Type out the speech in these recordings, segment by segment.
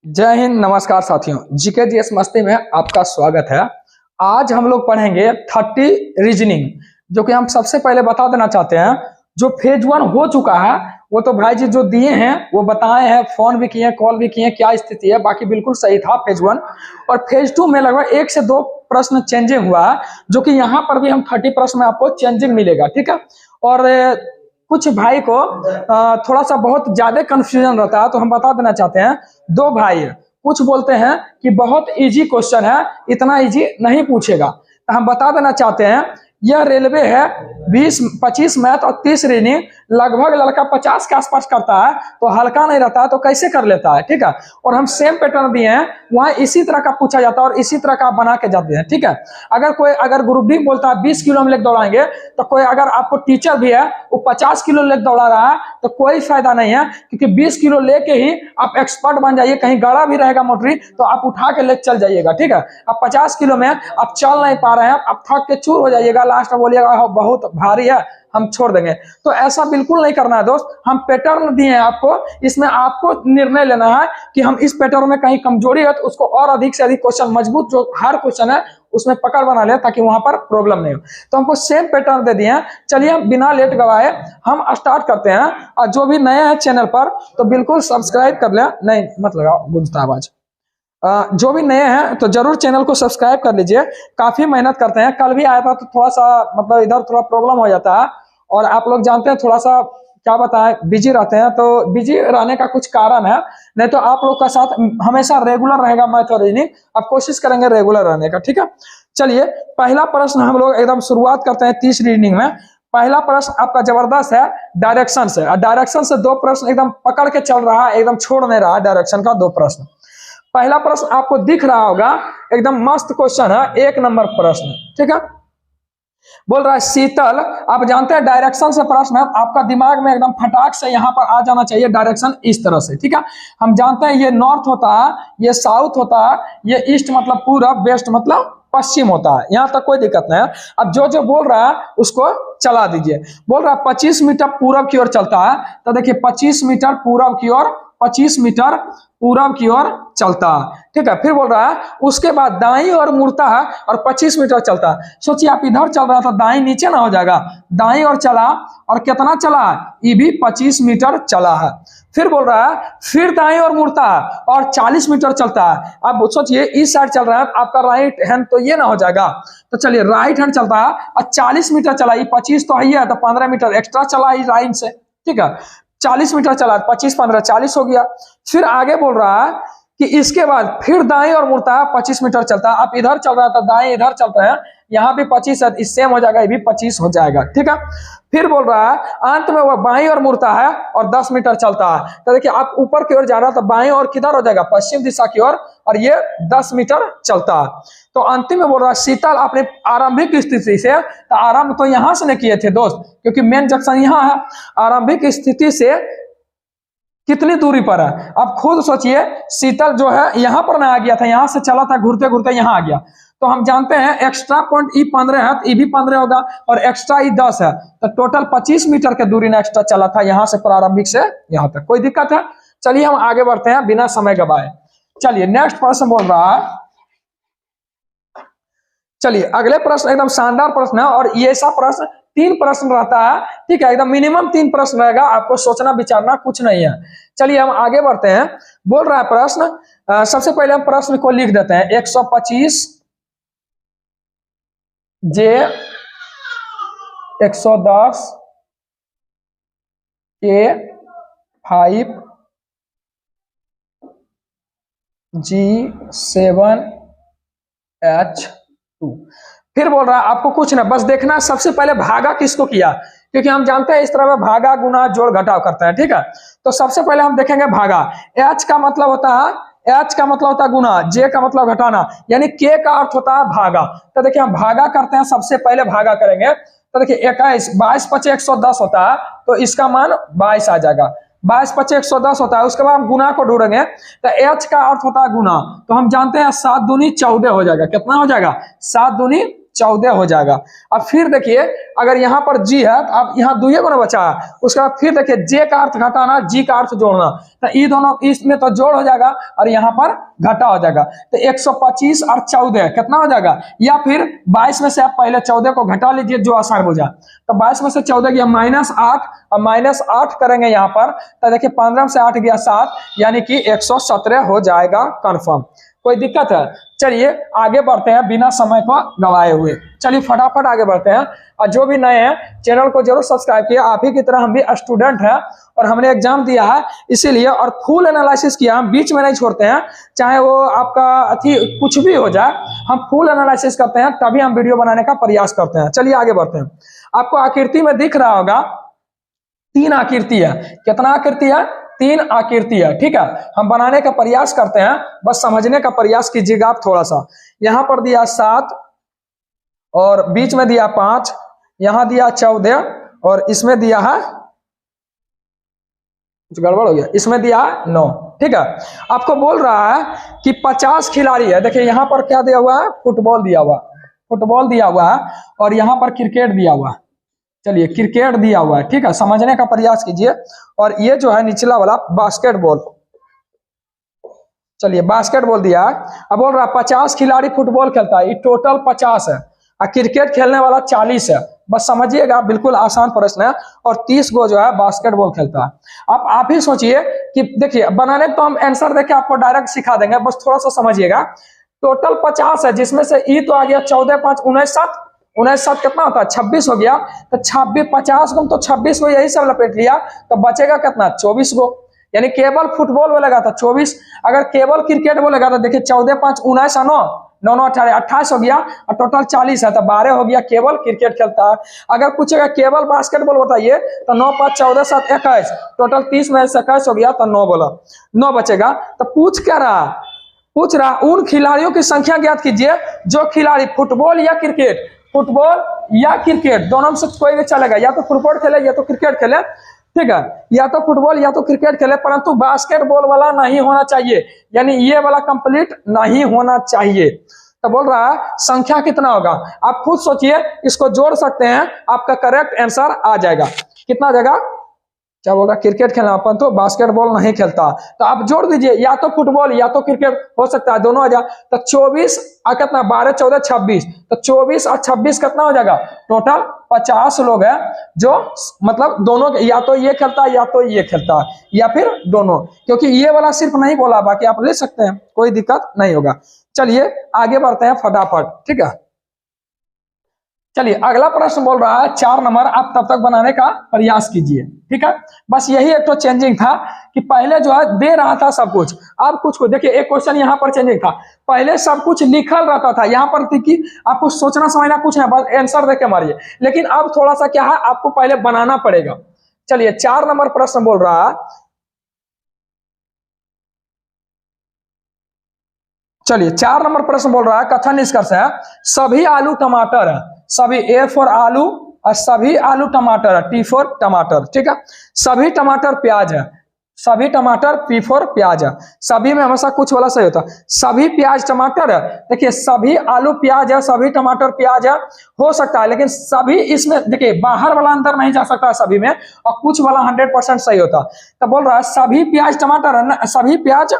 जय हिंद, नमस्कार साथियों। जीके जीएस मस्ती में आपका स्वागत है। आज हम लोग पढ़ेंगे 30 रीजनिंग, जो कि हम सबसे पहले बता देना चाहते हैं। जो फेज 1 हो चुका है वो तो भाई जी जो दिए हैं वो बताए हैं, फोन भी किए, कॉल भी किए, क्या स्थिति है, बाकी बिल्कुल सही था फेज 1। और फेज 2 में लगभग 1 से 2 प्रश्न चेंजिंग हुआ है, जो कि यहाँ पर भी हम 30 प्रश्न में आपको चेंजिंग मिलेगा, ठीक है। और कुछ भाई को थोड़ा सा बहुत ज्यादा कंफ्यूजन रहता है, तो हम बता देना चाहते हैं। 2 भाई कुछ बोलते हैं कि बहुत इजी क्वेश्चन है, इतना इजी नहीं पूछेगा, तो हम बता देना चाहते हैं यह रेलवे है। 20-25 मैथ और 30 रीजनिंग, लगभग लड़का 50 के आसपास करता है, तो हल्का नहीं रहता है तो कैसे कर लेता है, ठीक है। और हम सेम पैटर्न दिए हैं, वहां इसी तरह का पूछा जाता है और इसी तरह का बना के जाते हैं, ठीक है। अगर ग्रुप डी बोलता है 20 किलो में लेग दौड़ाएंगे, तो कोई अगर आपको टीचर भी है वो 50 किलो लेग दौड़ा रहा है तो कोई फायदा नहीं है, क्योंकि 20 किलो लेके ही आप एक्सपर्ट बन जाइए। कहीं गड़ा भी रहेगा मोटरी तो आप उठा के लेग चल जाइएगा, ठीक है। अब 50 किलो में आप चल नहीं पा रहे हैं, आप थक के चूर हो जाइएगा, लास्ट में बोलिएगा बहुत भारी है, हम छोड़ देंगे। तो ऐसा बिल्कुल नहीं करना है दोस्त। हम पैटर्न दिए हैं आपको, इसमें आपको निर्णय लेना है कि हम इस पैटर्न में कहीं कमजोरी है तो उसको और अधिक से अधिक क्वेश्चन मजबूत, जो हर क्वेश्चन है उसमें पकड़ बना ले, ताकि वहां पर प्रॉब्लम नहीं हो। तो हमको सेम पैटर्न दे दिए हैं। चलिए हम बिना लेट गवाए हम स्टार्ट करते हैं। और जो भी नए हैं चैनल पर तो बिल्कुल सब्सक्राइब कर ले, नहीं मत लगाओ गूंजता आवाज। जो भी नए हैं तो जरूर चैनल को सब्सक्राइब कर लीजिए। काफी मेहनत करते हैं। कल भी आया था तो थोड़ा सा मतलब इधर थोड़ा प्रॉब्लम हो जाता है, और आप लोग जानते हैं थोड़ा सा क्या बताएं, बिजी रहते हैं। तो बिजी रहने का कुछ कारण है, नहीं तो आप लोग का साथ हमेशा रेगुलर रहेगा मैथ और रीजनिंग। आप कोशिश करेंगे रेगुलर रहने का, ठीक है। चलिए पहला प्रश्न हम लोग एकदम शुरुआत करते हैं 30 रीजनिंग में। पहला प्रश्न आपका जबरदस्त है, डायरेक्शन से। और डायरेक्शन से 2 प्रश्न एकदम पकड़ के चल रहा है, एकदम छोड़ नहीं रहा है। डायरेक्शन का 2 प्रश्न। पहला प्रश्न आपको दिख रहा होगा, एकदम मस्त क्वेश्चन है, 1 नंबर प्रश्न, ठीक है। बोल रहा है शीतल, आप जानते हैं डायरेक्शन से प्रश्न है, आपका दिमाग में एकदम फटाक से यहाँ पर आ जाना चाहिए डायरेक्शन इस तरह से, ठीक है। हम जानते हैं ये नॉर्थ होता है, ये साउथ होता है, ये ईस्ट मतलब पूरब, वेस्ट मतलब पश्चिम होता है। यहाँ तक कोई दिक्कत नहीं है। अब जो जो बोल रहा है उसको चला दीजिए। बोल रहा है 25 मीटर पूरब की ओर चलता है, तो देखिए 25 मीटर पूरब की ओर, 25 मीटर पूरब की ओर चलता है, ठीक है। फिर बोल रहा है उसके बाद दाईं ओर मुड़ता है और 25 मीटर चलता है। सोचिए आप इधर चल रहा था, दाईं नीचे ना हो जाएगा, दाईं ओर चला और कितना चला है, ये भी 25 मीटर चला है। फिर बोल रहा है फिर दाईं ओर मुड़ता है और 40 मीटर चलता है। अब सोचिए इस साइड चल रहा है, आपका राइट हैंड तो ये ना हो जाएगा, तो चलिए राइट हैंड चलता है और 40 मीटर चला, ये 25 तो है, तो 15 मीटर एक्स्ट्रा चला इस राइट से, ठीक है। 40 मीटर चला, 25 15 40 हो गया। फिर आगे बोल रहा है कि इसके बाद फिर दाएं और मुड़ता है, 25 मीटर चलता है। आप इधर चल रहा था, दाएं इधर चलते हैं, यहाँ भी 25 है, इस सेम हो जाएगा, ये भी 25 हो जाएगा, ठीक है। फिर बोल रहा है अंत में वह बाईं ओर मुड़ता है और 10 मीटर चलता है। तो देखिए आप ऊपर की ओर जा रहा था, बाईं ओर किधर हो जाएगा, पश्चिम दिशा की ओर, और ये 10 मीटर चलता है। तो अंतिम में बोल रहा है शीतल अपने आरंभिक स्थिति से, तो आरंभ तो यहां से नहीं किए थे दोस्त, क्योंकि मेन जंक्शन यहाँ है। आरंभिक स्थिति से कितनी दूरी पर है, आप खुद सोचिए। शीतल जो है यहाँ पर ना आ गया था, यहाँ से चला था घूरते घूरते यहाँ आ गया। तो हम जानते हैं एक्स्ट्रा पॉइंट ई 15 है, तो ई भी 15 होगा, और एक्स्ट्रा ई 10 है, तो टोटल 25 मीटर के दूरी ने एक्स्ट्रा चला था यहाँ से प्रारंभिक से यहाँ तक। कोई दिक्कत है? चलिए हम आगे बढ़ते हैं बिना समय गवाए। चलिए नेक्स्ट प्रश्न बोल रहा है, चलिए अगले प्रश्न एकदम शानदार प्रश्न है, और ये ऐसा प्रश्न 3 प्रश्न रहता है, ठीक है। एकदम मिनिमम 3 प्रश्न रहेगा, आपको सोचना विचारना कुछ नहीं है। चलिए हम आगे बढ़ते हैं। बोल रहा है प्रश्न, सबसे पहले हम प्रश्न को लिख देते हैं, 125 जे 110 के 5 G7 H2। फिर बोल रहा है आपको कुछ ना, बस देखना है सबसे पहले भागा किसको किया, क्योंकि हम जानते हैं इस तरह में भागा गुना जोड़ घटाव करते हैं, ठीक है। तो सबसे पहले हम देखेंगे भागा। H का मतलब होता है, H का मतलब होता है गुना, J का मतलब घटाना, यानी K का अर्थ होता है भागा। तो देखिए हम भागा करते हैं, सबसे पहले भागा करेंगे। तो देखिए 21 22 5 110 होता है, तो इसका मान 22 आ जाएगा। 22 5 110 होता है, उसके बाद हम गुना को ढूंढेंगे, तो H का अर्थ होता है गुना। तो हम जानते हैं 7 दूनी 14 हो जाएगा। कितना हो जाएगा? 7 दूनी 14 हो जाएगा। अब फिर देखिए अगर यहाँ पर जी है तो अब यहाँ दुए को ना बचा है, उसके बाद फिर देखिए जे का अर्थ घटाना, जी का अर्थ जोड़ना, तो ये दोनों इसमें तो जोड़ हो जाएगा और यहाँ पर घटा हो जाएगा। तो 125 और 14 कितना हो जाएगा, या फिर 22 में से आप पहले 14 को घटा लीजिए जो आसान हो जाए। तो 22 में से 14 गया -8 और -8 करेंगे यहाँ पर, तो देखिए 15 में से 8 गया 7, यानी कि 117 हो जाएगा कंफर्म। कोई दिक्कत है? चलिए आगे बढ़ते हैं बिना समय को गवाए हुए। चलिए फटाफट आगे बढ़ते हैं। और जो भी नए हैं चैनल को जरूर सब्सक्राइब किया, आप ही की तरह हम भी स्टूडेंट हैं और हमने एग्जाम दिया है इसीलिए, और फुल एनालिसिस किया, हम बीच में नहीं छोड़ते हैं, चाहे वो आपका अथी कुछ भी हो जाए, हम फुल एनालिसिस करते हैं तभी हम वीडियो बनाने का प्रयास करते हैं। चलिए आगे बढ़ते हैं। आपको आकृति में दिख रहा होगा 3 आकृति है। कितना आकृति है? 3 आकृति है। ठीक है, हम बनाने का प्रयास करते हैं, बस समझने का प्रयास कीजिएगा आप थोड़ा सा। यहां पर दिया 7 और बीच में दिया 5, यहां दिया 14 और इसमें दिया है, कुछ गड़बड़ हो गया, इसमें दिया है 9। ठीक है, आपको बोल रहा है कि 50 खिलाड़ी है। देखिए यहां पर क्या दिया हुआ है, फुटबॉल दिया हुआ, फुटबॉल दिया हुआ है, और यहां पर क्रिकेट दिया हुआ है। चलिए क्रिकेट दिया हुआ है, ठीक है, समझने का प्रयास कीजिए। और ये जो है निचला वाला बास्केटबॉल, चलिए बास्केटबॉल दिया है। अब बोल रहा है 50 खिलाड़ी फुटबॉल खेलता है, ये टोटल 50 है, और क्रिकेट खेलने वाला 40 है। बस समझिएगा, बिल्कुल आसान प्रश्न है। और 30 गो जो है बास्केटबॉल खेलता है। अब आप ही सोचिए कि देखिए बनाने तो हम आंसर देके आपको डायरेक्ट सिखा देंगे, बस थोड़ा सा समझिएगा। टोटल 50 है, जिसमें से ई तो आ गया 14 5 19 7, 19 7 कितना होता है, 26 हो गया। तो 26 50 को तो 26 को यही सब लपेट लिया, तो बचेगा कितना, 24 गो। यानी केवल फुटबॉल बोलेगा तो 24, अगर केवल क्रिकेट बोलेगा तो देखिए 14 5 19 9 9 9 18 28 हो गया, और टोटल 40 है, तो 12 हो गया केवल क्रिकेट खेलता है। अगर पूछेगा केवल बास्केटबॉल बताइए तो 9 5 14 7 21, टोटल 30 में से 21 हो गया, तो 9 बोला, 9 बचेगा। तो पूछ क्या रहा, पूछ रहा उन खिलाड़ियों की संख्या ज्ञात कीजिए जो खिलाड़ी फुटबॉल या क्रिकेट, फुटबॉल या क्रिकेट दोनों में से कोई भी चलेगा, या तो फुटबॉल खेले या तो क्रिकेट खेले, ठीक है, या तो फुटबॉल या तो क्रिकेट खेले, परंतु बास्केटबॉल वाला नहीं होना चाहिए, यानी ये वाला कंप्लीट नहीं होना चाहिए। तो बोल रहा है संख्या कितना होगा, आप खुद सोचिए, इसको जोड़ सकते हैं, आपका करेक्ट आंसर आ जाएगा। कितना आ जाएगा, क्या बोल रहा है, क्रिकेट खेलना, अपन तो बास्केटबॉल नहीं खेलता, तो आप जोड़ दीजिए, या तो फुटबॉल या तो क्रिकेट हो सकता है, दोनों आ जाए। तो 24 कितना, 12 14 26, तो 24 और 26 कितना हो जाएगा, टोटल 50 लोग हैं जो मतलब दोनों, या तो ये खेलता है या तो ये खेलता है, या फिर दोनों, क्योंकि ये वाला सिर्फ नहीं बोला, बाकी आप ले सकते हैं, कोई दिक्कत नहीं होगा। चलिए आगे बढ़ते हैं फटाफट, ठीक है। चलिए अगला प्रश्न बोल रहा है 4 नंबर, आप तब तक बनाने का प्रयास कीजिए, ठीक है। बस यही एक तो चेंजिंग था कि पहले जो है दे रहा था सब कुछ, अब कुछ को देखिए, एक क्वेश्चन यहाँ पर चेंजिंग था, पहले सब कुछ लिखल रहता था, यहाँ पर थी कि आपको सोचना समझना कुछ है, बस आंसर दे के मारिए, लेकिन अब थोड़ा सा क्या है, आपको पहले बनाना पड़ेगा। चलिए 4 नंबर प्रश्न बोल रहा है, चलिए 4 नंबर प्रश्न बोल रहा है, कथन निष्कर्ष है सभी आलू टमाटर है, सभी ए फॉर आलू और सभी आलू टमाटर है, टी फॉर टमाटर, ठीक है। सभी टमाटर प्याज है, सभी टमाटर, पी फॉर प्याज है, सभी में हमेशा कुछ वाला सही होता है, सभी प्याज टमाटर है, देखिए सभी आलू प्याज है, सभी टमाटर प्याज है, हो सकता है, लेकिन सभी इसमें देखिए बाहर वाला अंदर नहीं जा सकता है सभी में, और कुछ वाला 100% सही होता। तो बोल रहा है सभी प्याज टमाटर है, सभी प्याज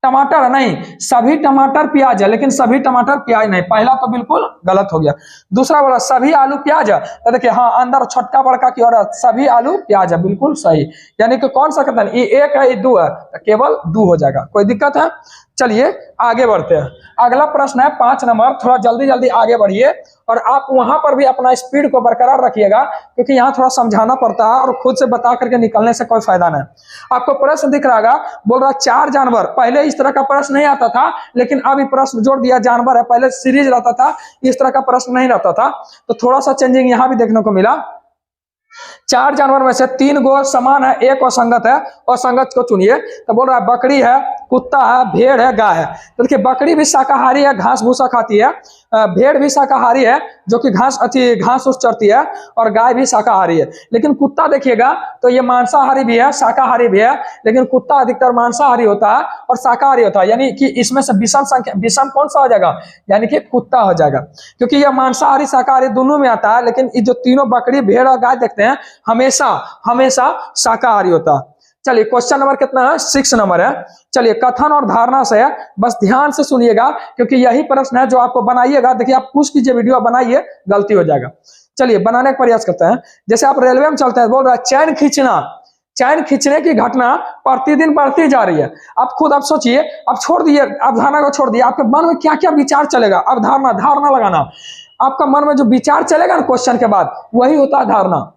टमाटर नहीं, सभी टमाटर प्याज है, लेकिन सभी टमाटर प्याज नहीं, पहला तो बिल्कुल गलत हो गया। दूसरा बोला सभी आलू प्याज है, तो देखिए हाँ अंदर छोटका बड़का की और सभी आलू प्याज है, बिल्कुल सही, यानी कि कौन सा कहता है, ये 1 है ये 2 है, तो केवल 2 हो जाएगा, कोई दिक्कत है। चलिए आगे बढ़ते हैं, अगला प्रश्न है 5 नंबर, थोड़ा जल्दी जल्दी आगे बढ़िए, और आप वहां पर भी अपना स्पीड को बरकरार रखिएगा, क्योंकि यहाँ थोड़ा समझाना पड़ता है और खुद से बता करके निकलने से कोई फायदा नहीं। आपको प्रश्न दिख रहा होगा, बोल रहा 4 जानवर, पहले इस तरह का प्रश्न नहीं आता था, लेकिन अब प्रश्न जोड़ दिया, जानवर है, पहले सीरीज रहता था, इस तरह का प्रश्न नहीं रहता था, तो थोड़ा सा चेंजिंग यहाँ भी देखने को मिला। 4 जानवर में से 3 गो समान है, एक असंगत है, असंगत को चुनिए। तो बोल रहा है बकरी है, कुत्ता है, भेड़ है, गाय है। तो देखिए बकरी भी शाकाहारी है, घास भूसा खाती है, भेड़ भी शाकाहारी है जो कि घास उस चरती है, और गाय भी शाकाहारी है। लेकिन कुत्ता देखिएगा तो ये मांसाहारी भी है, शाकाहारी भी है, लेकिन कुत्ता अधिकतर मांसाहारी होता है और शाकाहारी होता है, यानी कि इसमें से विषम कौन सा हो जाएगा, यानी कि कुत्ता हो जाएगा, क्योंकि यह मांसाहारी शाकाहारी दोनों में आता है। लेकिन ये जो तीनों बकरी, भेड़ और गाय देखते हैं हमेशा हमेशा शाकाहारी होता है। चलिए क्वेश्चन नंबर कितना है, 6 नंबर है। चलिए कथन और धारणा से है, बस ध्यान से सुनिएगा क्योंकि यही प्रश्न है जो आपको बनाइएगा। देखिए आप पूछ कीजिए, वीडियो बनाइए, गलती हो जाएगा। चलिए बनाने का प्रयास करते हैं। जैसे आप रेलवे में चलते हैं, बोल रहा है चैन खींचना, चैन खींचने की घटना प्रतिदिन बढ़ती जा रही है। आप खुद आप सोचिए, आप छोड़ दिए अवधारणा को, छोड़ दिए, आपके मन में क्या क्या विचार चलेगा। अवधारणा, धारणा लगाना, आपका मन में जो विचार चलेगा ना क्वेश्चन के बाद, वही होता है धारणा।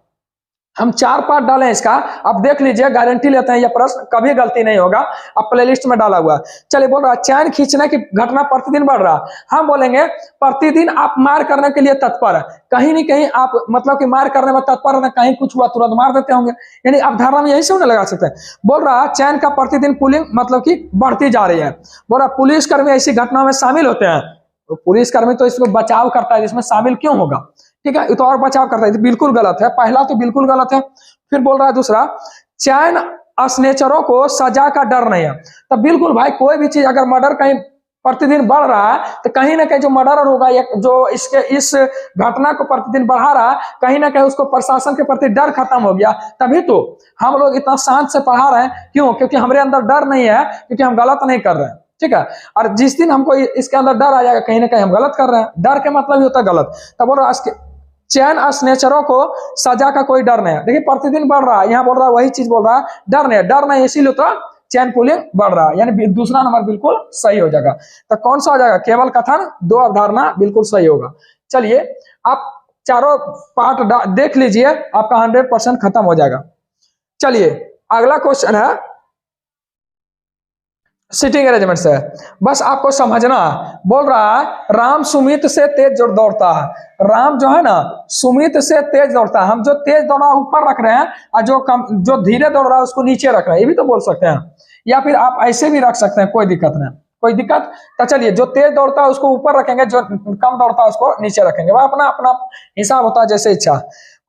हम 4 पार्ट डालें इसका, आप देख लीजिए, गारंटी लेते हैं यह प्रश्न कभी गलती नहीं होगा। आप प्लेलिस्ट में डाला हुआ। चलिए बोल रहा है चैन खींचने की घटना प्रतिदिन बढ़ रहा। हम बोलेंगे प्रतिदिन आप मार करने के लिए तत्पर है, कहीं नहीं कहीं आप मतलब कि मार करने में तत्पर है, कहीं कुछ हुआ तुरंत मार देते होंगे, यानी आप धारणा में यही से उन्हें लगा सकते हैं। बोल रहा है चैन का प्रतिदिन पुलिंग मतलब कि बढ़ती जा रही है। बोल रहा पुलिसकर्मी ऐसी घटना में शामिल होते हैं, तो पुलिसकर्मी तो इसको बचाव करता है, इसमें शामिल क्यों होगा, ठीक है, तो और बचाव करता है, बिल्कुल गलत है, पहला तो बिल्कुल गलत है। फिर बोल रहा है दूसरा, चैन स्नेचरों को सजा का डर नहीं है। तो बिल्कुल भाई, कोई भी चीज अगर मर्डर कहीं प्रतिदिन बढ़ रहा है तो कहीं ना कहीं जो मर्डर होगा या जो इसके इस घटना को प्रतिदिन बढ़ा रहा है, कहीं ना कहीं उसको प्रशासन के प्रति डर खत्म हो गया, तभी तो हम लोग इतना शांत से पढ़ा रहे हैं। क्यों? क्योंकि हमारे अंदर डर नहीं है, क्योंकि हम गलत नहीं कर रहे हैं, ठीक है। और जिस दिन हमको इसके अंदर डर आ जाएगा, कहीं ना कहीं हम गलत कर रहे हैं, डर के मतलब ही होता है गलत। तब बोल रहा है चैन स्नेचरों को सजा का कोई डर नहीं है। देखिए प्रतिदिन बढ़ रहा है, यहाँ बोल रहा है वही चीज बोल रहा है, डर नहीं, डर नहीं, इसीलिए तो चैन पुलिंग बढ़ रहा है, यानी दूसरा नंबर बिल्कुल सही हो जाएगा। तो कौन सा हो जाएगा, केवल कथन, 2 अवधारणा बिल्कुल सही होगा। चलिए आप चारों पार्ट देख लीजिए, आपका 100% खत्म हो जाएगा। चलिए अगला क्वेश्चन है सिटिंग अरेंजमेंट से, बस आपको समझना। बोल रहा है राम सुमित से तेज दौड़ता है। राम जो है ना सुमित से तेज दौड़ता है। हम जो तेज दौड़ रहा है ऊपर रख रहे हैं, और जो धीरे दौड़ रहा है उसको नीचे रख रहे हैं, ये भी तो बोल सकते हैं, या फिर आप ऐसे भी रख सकते हैं, कोई दिक्कत नहीं, कोई दिक्कत। तो चलिए जो तेज दौड़ता है उसको ऊपर रखेंगे, जो कम दौड़ता है उसको नीचे रखेंगे, वह अपना अपना हिसाब होता है, जैसे इच्छा।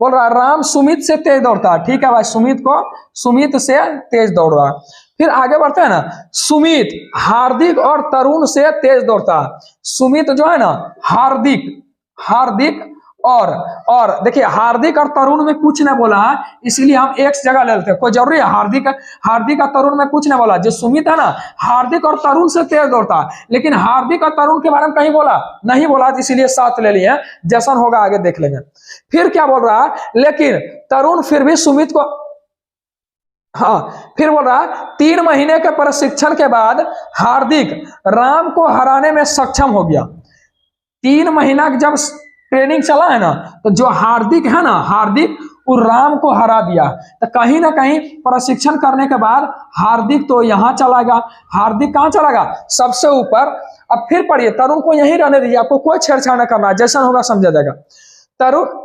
बोल रहा है राम सुमित से तेज दौड़ता है, ठीक है भाई, सुमित से तेज दौड़ रहा है। फिर आगे बढ़ते हैं ना, सुमित हार्दिक और तरुण से तेज दौड़ता है। सुमित जो है ना हार्दिक और देखिए हार्दिक और तरुण में कुछ नहीं बोला है, इसीलिए हम एक जगह ले लेते हैं, कोई जरूरी है हार्दिक और तरुण में कुछ नहीं बोला। जो सुमित है ना हार्दिक और तरुण से तेज दौड़ता है, लेकिन हार्दिक और तरुण के बारे में कहीं नहीं बोला, इसीलिए साथ ले लिए, जैसा होगा आगे देख लेंगे। फिर क्या बोल रहा है, लेकिन तरुण फिर भी सुमित को, हाँ फिर बोल रहा 3 महीने के प्रशिक्षण के बाद हार्दिक राम को हराने में सक्षम हो गया। 3 महीना जब ट्रेनिंग चला है ना, तो जो हार्दिक है ना, हार्दिक वो राम को हरा दिया। तो कहीं ना कहीं प्रशिक्षण करने के बाद हार्दिक तो यहाँ चला गया। हार्दिक कहाँ चला गया, सबसे ऊपर। अब फिर पढ़िए, तरुण को यहीं रहने दीजिए, आपको कोई छेड़छाड़ नहीं करना, जैसा होगा समझा जाएगा। तरुण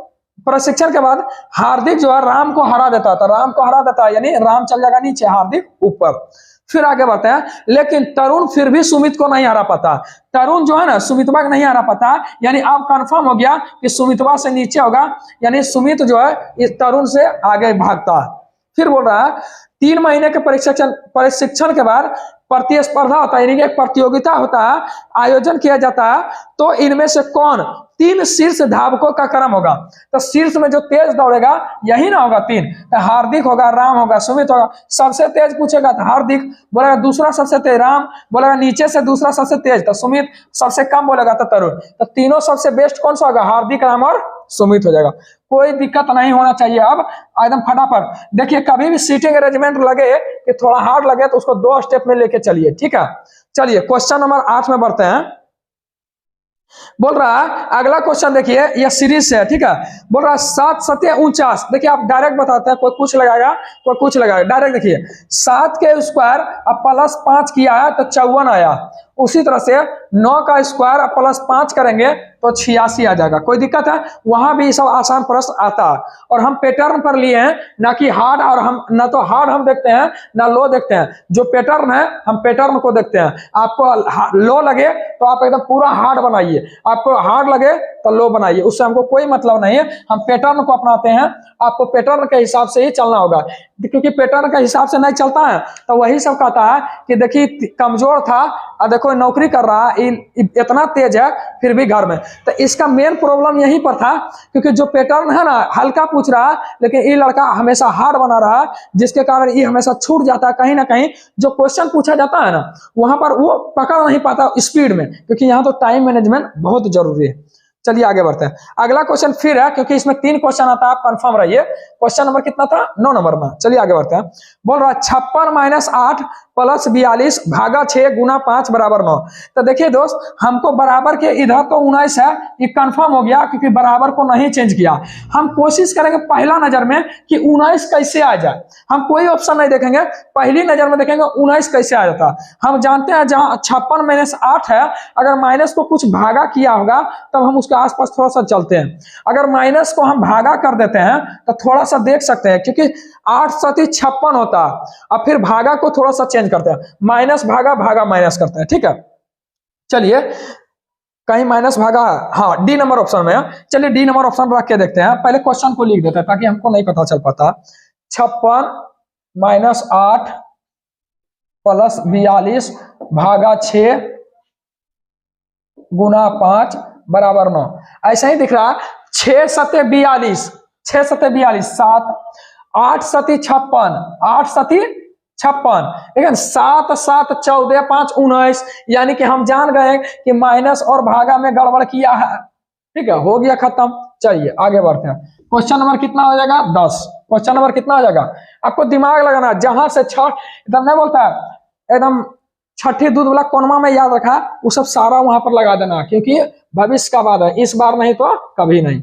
प्रशिक्षण के बाद हार्दिक जो है राम को हरा देता था, राम को हरा देता है, यानी राम चल जाएगा नीचे, हार्दिक ऊपर। फिर आगे बढ़ते हैं, लेकिन तरुण फिर भी सुमित को नहीं हरा पाता। तरुण जो है ना सुमितवा को नहीं हरा पाता, यानी अब कंफर्म हो गया कि सुमितवा से नीचे होगा, यानी सुमित जो है इस तरुण से आगे भागता है। फिर बोल रहा है 3 महीने के प्रशिक्षण के बाद प्रतिस्पर्धा होता है, यानी कि एक प्रतियोगिता होता है, आयोजन किया जाता है। तो इनमें से कौन 3 शीर्ष धावकों का क्रम होगा। तो शीर्ष में जो तेज दौड़ेगा यही ना होगा 3, तो हार्दिक होगा, राम होगा, सुमित होगा। सबसे तेज पूछेगा तो हार्दिक बोलेगा, दूसरा सबसे तेज राम बोलेगा, नीचे से दूसरा सबसे तेज तो सुमित, सबसे कम बोलेगा तो तरुण। तो तीनों सबसे बेस्ट कौन सा होगा, हार्दिक, राम और सुमित हो जाएगा। कोई दिक्कत नहीं होना चाहिए। अब एकदम फटाफट देखिए, कभी भी सीटिंग अरेंजमेंट लगे कि थोड़ा हार्ड लगे तो उसको 2 स्टेप में लेके चलिए, ठीक है। चलिए क्वेश्चन नंबर 8 में बढ़ते हैं। बोल रहा है अगला क्वेश्चन देखिए, यह सीरीज से है, ठीक है। बोल रहा है 7 सत्य 49। देखिए आप डायरेक्ट बताते हैं, कोई कुछ लगाएगा कोई कुछ लगाएगा। डायरेक्ट देखिए 7 के स्क्वायर अब +5 किया है तो 54 आया, उसी तरह से 9 का स्क्वायर प्लस 5 करेंगे तो 86 आ जाएगा। कोई दिक्कत है? वहां भी सब आसान प्रश्न आता है। और हम पैटर्न पर लिए हैं, ना कि हार्ड, और हम ना तो हार्ड हम देखते हैं ना लो देखते हैं। जो पैटर्न है हम पैटर्न को देखते हैं। आपको लो लगे तो आप एकदम पूरा हार्ड बनाइए, आपको हार्ड लगे तो लो बनाइए, उससे हमको कोई मतलब नहीं है। हम पैटर्न को अपनाते हैं, आपको पैटर्न के हिसाब से ही चलना होगा, क्योंकि पैटर्न के हिसाब से नहीं चलता है तो वही सब कहता है कि देखिए कमजोर था और देखो नौकरी कर रहा है, इतना तेज है फिर भी घर में। तो इसका मेन प्रॉब्लम यहीं पर था, क्योंकि जो पैटर्न है ना हल्का पूछ रहा है, लेकिन ये लड़का हमेशा हार्ड बना रहा है, जिसके कारण ये हमेशा छूट जाता है। कहीं ना कहीं जो क्वेश्चन पूछा जाता है ना वहां पर वो पकड़ नहीं पाता स्पीड में, क्योंकि यहाँ तो टाइम मैनेजमेंट बहुत जरूरी है। चलिए आगे बढ़ते हैं। अगला क्वेश्चन फिर है, क्योंकि इसमें 3 क्वेश्चन आता है, आप कंफर्म रहिए। क्वेश्चन नंबर कितना था? 9 नंबर में। चलिए आगे बढ़ते हैं। बोल रहा 56 - 8 + 42 भागा 6 गुना 5 बराबर 9। तो देखिए दोस्त, हमको बराबर के इधर तो 19 है, ये कंफर्म हो गया, क्योंकि बराबर को नहीं चेंज किया। हम कोशिश करेंगे पहला नजर में कि 19 कैसे आ जाए। हम कोई ऑप्शन नहीं देखेंगे, पहली नजर में देखेंगे 19 कैसे आ जाता। हम जानते हैं जहां 56 - 8 है, अगर माइनस को कुछ भागा किया होगा तब हम उसके आसपास थोड़ा सा चलते हैं। अगर माइनस को हम भागा कर देते हैं तो थोड़ा सा देख सकते हैं, क्योंकि 8 × 56 होता है, और फिर भागा को थोड़ा सा चेंज करते हैं, माइनस भागा भागा माइनस करते हैं। ठीक है, चलिए कहीं माइनस भागा, हाँ डी नंबर ऑप्शन में है। चलिए डी नंबर ऑप्शन रख के देखते हैं। पहले क्वेश्चन को लिख देते हैं ताकि हमको नहीं पता चल पाता। 56 - 8 + 42 भागा 6 गुना 5 बराबर 9। ऐसा ही दिख रहा है। 6 × 7 = 42, 6 × 7 = 42, 7 8 × 7 = 56, 8 × 7 = 56, लेकिन 7 × 7 = 14, 5 = 19, यानी कि हम जान गए कि माइनस और भागा में गड़बड़ किया है। ठीक है, हो गया खत्म। चलिए आगे बढ़ते हैं। क्वेश्चन नंबर कितना हो जाएगा? 10। क्वेश्चन नंबर कितना हो जाएगा? आपको दिमाग लगाना, जहां से एकदम नहीं बोलता है, एकदम छठी दूध वाला कोनमा में याद रखा, वो सब सारा वहां पर लगा देना, क्योंकि भविष्य का बात है, इस बार नहीं तो कभी नहीं।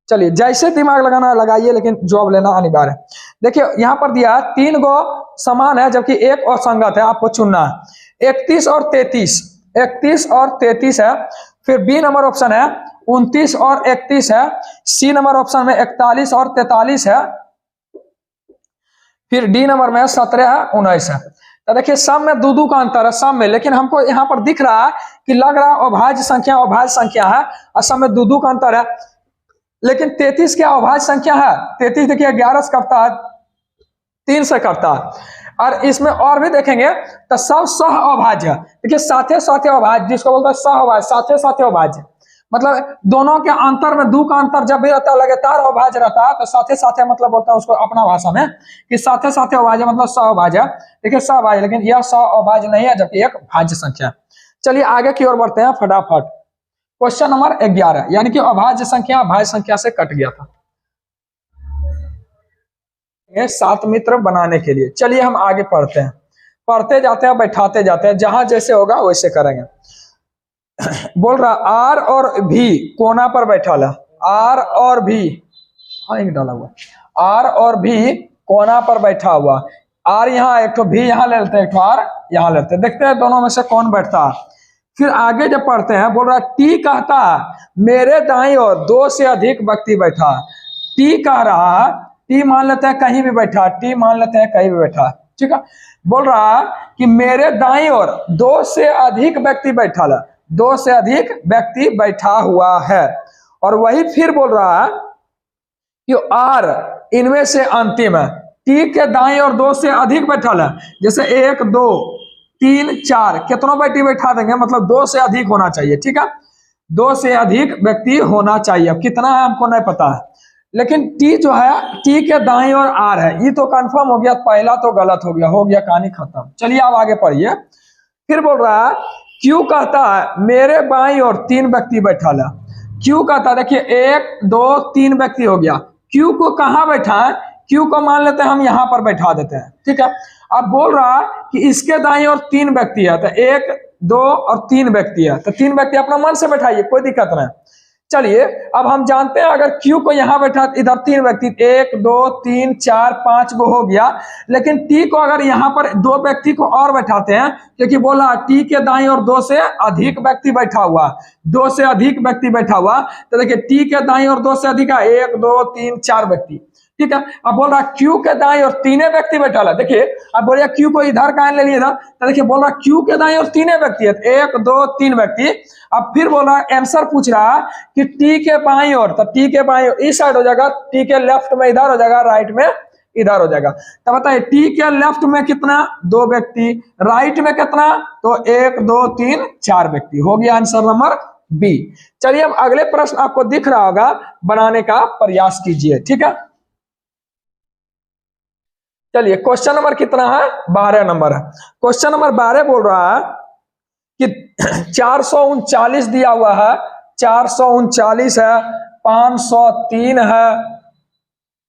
चलिए जैसे दिमाग लगाना लगाइए, लेकिन जॉब लेना अनिवार्य है। देखिए यहाँ पर दिया है 3 गो समान है जबकि एक असंगत है, आपको चुनना है। 31 और 33, 31 और 33 है। फिर बी नंबर ऑप्शन है 29 और 31 है। सी नंबर ऑप्शन में 41 और 43 है। फिर डी नंबर में 17 है, 19 है। तो देखिए सब में 2-2 का अंतर है, सब में, लेकिन हमको यहाँ पर दिख रहा है कि लग रहा है अभाज्य संख्या है, और सब में 2-2 का अंतर है। लेकिन 33 क्या अभाज्य संख्या है? 33 देखिए 11 से कटता है, 3 से कटता है, और इसमें और भी देखेंगे तो सब सह अभाज्य। देखिए साथे साथे अभाज्य, जिसको बोलते हैं सह अभाज्य, साथे साथे अभाज्य, मतलब दोनों के अंतर में 2 का अंतर जब भी रहता है लगातार अभाज्य रहता है, तो साथे साथे मतलब बोलता है उसको अपना भाषा में कि साथे साथे अभाज्य मतलब सह अभाज्य। देखिए सह अभाज्य, लेकिन यह सह अभाज्य नहीं है, जबकि एक भाज्य संख्या। चलिए आगे की ओर बढ़ते हैं फटाफट। क्वेश्चन नंबर 11, यानी कि अभाज्य संख्या भाज्य संख्या से कट गया था, 7 मित्र बनाने के लिए। चलिए हम आगे पढ़ते हैं, पढ़ते जाते हैं, बैठाते जाते हैं, जहां जैसे होगा वैसे करेंगे। बोल रहा आर और भी कोना पर बैठा ला, आर और भी, हाँ एक डाला हुआ, आर और भी कोना पर बैठा हुआ। आर यहाँ, एक तो भी यहाँ ले लेते हैं, एक तो आर यहाँ लेते हैं, देखते हैं दोनों में से कौन बैठता है। फिर आगे जब पढ़ते हैं, बोल रहा टी कहता है मेरे दाईं ओर 2 से अधिक व्यक्ति बैठा। टी कह रहा है, टी मान लेते हैं कहीं भी बैठा, टी मान लेते हैं कहीं भी बैठा, ठीक है। बोल रहा है कि मेरे दाईं ओर 2 से अधिक व्यक्ति बैठा है, 2 से अधिक व्यक्ति बैठा हुआ है। और वही फिर बोल रहा है कि आर इनमें से अंतिम है। टी के दाईं ओर 2 से अधिक बैठा है, जैसे 1 2 3 4 कितनों व्यक्ति बैठा देंगे, मतलब 2 से अधिक होना चाहिए, ठीक है, 2 से अधिक व्यक्ति होना चाहिए। अब कितना है हमको नहीं पता है, लेकिन टी जो है, टी के दाईं ओर आर है, ये तो कंफर्म हो गया, पहला तो गलत हो गया कहानी खत्म। चलिए अब आगे पढ़िए। फिर बोल रहा है क्यू कहता है मेरे बाईं ओर 3 व्यक्ति बैठा है। क्यू कहता है, देखिए 1 2 3 व्यक्ति हो गया। क्यू को कहाँ बैठा है? क्यू को मान लेते हैं हम यहाँ पर बैठा देते हैं, ठीक है। अब बोल रहा है कि इसके दाईं ओर 3 व्यक्ति है, तो 1 2 और 3 व्यक्ति है, तो 3 व्यक्ति अपना मन से बैठाइए, कोई दिक्कत नहीं। चलिए अब हम जानते हैं अगर Q को यहां बैठा इधर 3 व्यक्ति 1 2 3 4 5 गो हो गया, लेकिन T को अगर यहां पर 2 व्यक्ति को और बैठाते हैं, क्योंकि बोला T के दाईं और 2 से अधिक व्यक्ति बैठा हुआ, 2 से अधिक व्यक्ति बैठा हुआ, तो देखिए T के दाईं और 2 से अधिक है 1 2 3 4 व्यक्ति, ठीक है। अब बोल रहा Q के दाईं और 3 व्यक्ति बैठा है, देखिए अब बोलिए Q को इधर कहां ले लिए इधर, तो देखिए बोल रहा Q के दाईं और 3 व्यक्ति है 1 2 3 व्यक्ति। अब फिर बोल रहा आंसर पूछ रहा है कि T के बाईं ओर, तो T के बाईं ओर इस साइड हो जाएगा, T के लेफ्ट में इधर हो जाएगा, राइट में इधर हो जाएगा। तो बताइए T के लेफ्ट में कितना, 2 व्यक्ति, राइट में कितना, तो 1 2 3 4 व्यक्ति। हो गया आंसर नंबर बी। चलिए अब अगले प्रश्न आपको दिख रहा होगा, बनाने का प्रयास कीजिए, ठीक है। चलिए क्वेश्चन नंबर कितना है, 12 नंबर है। क्वेश्चन नंबर 12 बोल रहा है कि 439 दिया हुआ है, 439 है, 503 है,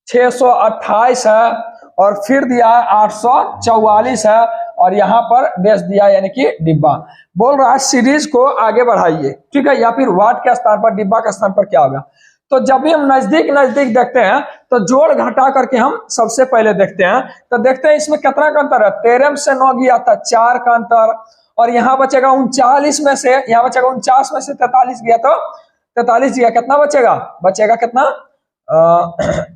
628 है, और फिर दिया है 844 है, और यहां पर डैश दिया यानी कि डिब्बा। बोल रहा है सीरीज को आगे बढ़ाइए, ठीक है, या फिर वाट के स्थान पर डिब्बा के स्थान पर क्या होगा। तो जब भी हम नजदीक नजदीक देखते हैं तो जोड़ घटा करके हम सबसे पहले देखते हैं, तो देखते हैं इसमें कितना का अंतर है, 13 से 9 गया था 4 का अंतर, और यहाँ बचेगा 39 में से, यहाँ बचेगा 49 में से 43 गया तो 43 गया, कितना बचेगा, बचेगा कितना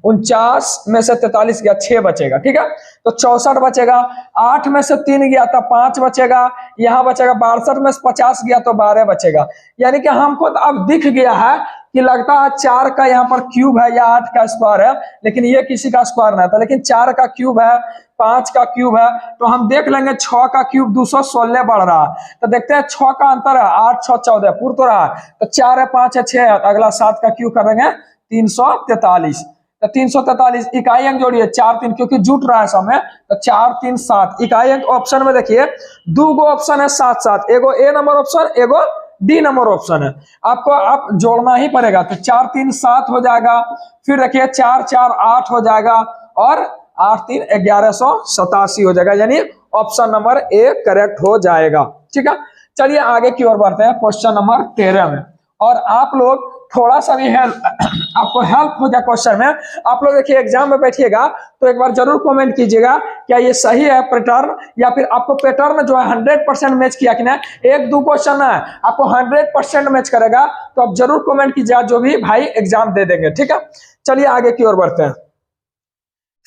49 में से 43 गया 6 बचेगा, ठीक है। तो 64 बचेगा, 8 में से 3 गया था 5 बचेगा, यहाँ बचेगा 62 में से 50 गया तो 12 बचेगा। यानी कि हमको तो अब दिख गया है कि लगता है 4 का यहाँ पर क्यूब है या 8 का स्क्वायर है, लेकिन ये किसी का स्क्वायर नहीं था, लेकिन 4 का क्यूब है, 5 का क्यूब है, तो हम देख लेंगे 6 का क्यूब 216 बढ़ रहा है, तो देखते हैं 6 का अंतर है 8 6 14 पूर तो रहा है, तो 4 है 5 है 6 है, अगला 7 का क्यूब करेंगे 343, तो 343 इकाई अंक जोड़िए 4 3 क्योंकि जुट रहा है समय, तो 4 3 7 इकाई अंक ऑप्शन में देखिए 2 गो ऑप्शन है 7 7, एगो ए नंबर ऑप्शन एगो डी नंबर ऑप्शन है, आपको आप जोड़ना ही पड़ेगा, तो 4 3 7 हो जाएगा, फिर देखिए 4 4 8 हो जाएगा, और 8 3 1187 हो जाएगा, यानी ऑप्शन नंबर ए करेक्ट हो जाएगा, ठीक है। चलिए आगे की ओर बढ़ते हैं क्वेश्चन नंबर 13 में, और आप लोग थोड़ा सा भी आपको हेल्प हो जाए क्वेश्चन में, आप लोग देखिए एग्जाम में बैठिएगा तो एक बार जरूर कमेंट कीजिएगा क्या ये सही है पैटर्न, या फिर आपको पैटर्न जो है 100% मैच किया कि नहीं। 1 2 क्वेश्चन है आपको 100% मैच करेगा, तो आप जरूर कमेंट कीजिएगा, जो भी भाई एग्जाम दे देंगे, ठीक है। चलिए आगे की ओर बढ़ते हैं।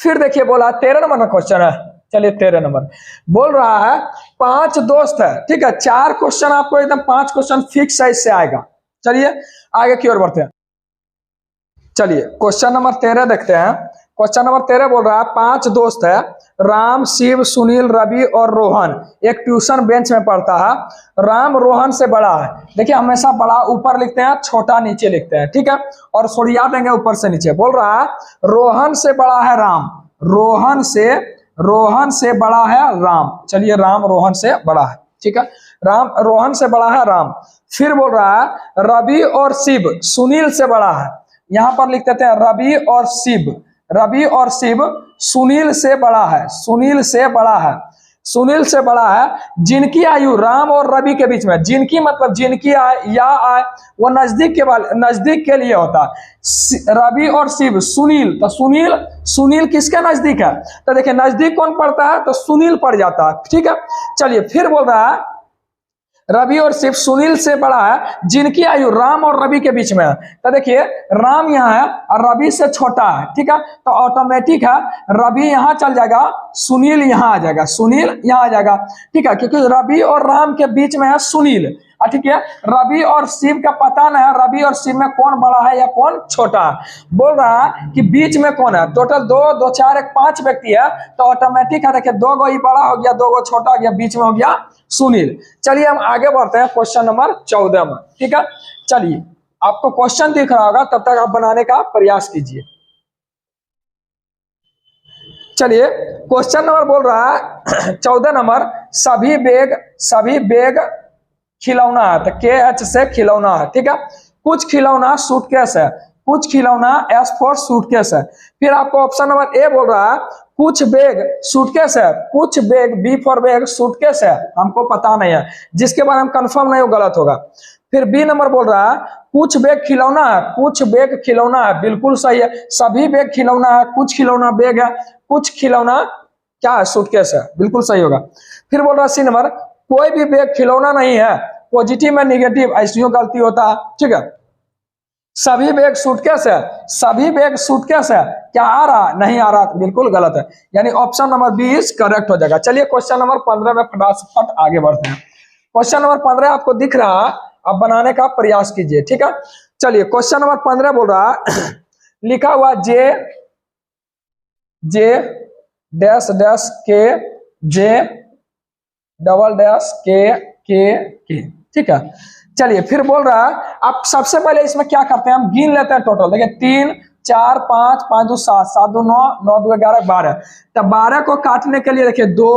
फिर देखिए बोला 13 नंबर का क्वेश्चन है, चलिए 13 नंबर बोल रहा है 5 दोस्त है, ठीक है, 4 क्वेश्चन आपको एकदम 5 क्वेश्चन फिक्स साइज से आएगा। चलिए आगे की ओर बढ़ते हैं। चलिए क्वेश्चन नंबर 13 देखते हैं। क्वेश्चन नंबर 13 बोल रहा है 5 दोस्त है, राम शिव सुनील रवि और रोहन, एक ट्यूशन बेंच में पढ़ता है, राम रोहन से बड़ा है, देखिए हमेशा बड़ा ऊपर लिखते हैं छोटा नीचे लिखते हैं, ठीक है, और सरिया देंगे ऊपर से नीचे। बोल रहा है रोहन से बड़ा है राम, रोहन से बड़ा है राम, चलिए राम रोहन से बड़ा है, ठीक है, राम रोहन से बड़ा है राम। फिर बोल रहा है रवि और शिव सुनील से बड़ा है, यहां पर लिख देते हैं रवि और शिव सुनील से बड़ा है, सुनील से बड़ा है, जिनकी आयु राम और रवि के बीच में, जिनकी मतलब जिनकी आय वो नजदीक के लिए होता है, रवि और शिव सुनील, तो सुनील किसके नजदीक है, तो देखिए नजदीक कौन पड़ता है, तो सुनील पड़ जाता है, ठीक है। चलिए फिर बोल रहा है रवि और शिव सुनील से बड़ा है, जिनकी आयु राम और रवि के बीच में है, तो देखिए राम यहाँ है और रवि से छोटा है, ठीक है, तो ऑटोमेटिक है रवि यहाँ चल जाएगा, सुनील यहाँ आ जाएगा, ठीक है, क्योंकि रवि और राम के बीच में है सुनील, ठीक है। रवि और शिव का पता नहीं है रवि और शिव में कौन बड़ा है या कौन छोटा है, बोल रहा है कि बीच में कौन है, टोटल 2 2 4 1 5 व्यक्ति है, तो ऑटोमेटिक है, देखिए 2 गो ही बड़ा हो गया, 2 गो छोटा हो गया, बीच में हो गया सुनील। चलिए हम आगे बढ़ते हैं क्वेश्चन नंबर 14 में, ठीक है। चलिए आपको क्वेश्चन दिख रहा होगा, तब तक आप बनाने का प्रयास कीजिए। चलिए क्वेश्चन नंबर बोल रहा है 14 नंबर, सभी बैग खिलौना है, तो KH से खिलौना है, ठीक है, कुछ खिलौना सूटकेस है, कुछ खिलौना S4 सूटकेस है। फिर आपको ऑप्शन नंबर ए बोल रहा है कुछ बैग सूटकेस है, कुछ bag B for bag suitcase है, हमको पता नहीं है, जिसके बारे में कंफर्म नहीं, वो गलत होगा। फिर बी नंबर बोल रहा है कुछ बैग खिलौना है, कुछ बैग खिलौना है, बिल्कुल सही है, सभी बैग खिलौना है, कुछ खिलौना बैग है, कुछ खिलौना क्या है, सूटकेस है, बिल्कुल सही होगा। फिर बोल रहा है सी नंबर कोई भी बैग खिलौना नहीं है, पॉजिटिव में नेगेटिव ऐसी गलती होता है, ठीक है। सभी बैग सूटकेस है, सभी बैग सूटकेस है, क्या आ रहा, नहीं आ रहा, बिल्कुल गलत है, यानी option number B is correct हो जाएगा। चलिए क्वेश्चन नंबर 15 में फटाफट आगे बढ़ते हैं। क्वेश्चन नंबर 15 आपको दिख रहा है, अब बनाने का प्रयास कीजिए, ठीक है। चलिए क्वेश्चन नंबर 15 बोल रहा है लिखा हुआ जे जे डैश डैश के जे डबल डैश के, ठीक है। चलिए फिर बोल रहा है आप सबसे पहले इसमें क्या करते हैं, हम गिन लेते हैं टोटल, देखिए 3 4 5 5 2 7 7 2 9 9 2 11 12, तो 12 को काटने के लिए देखिए 2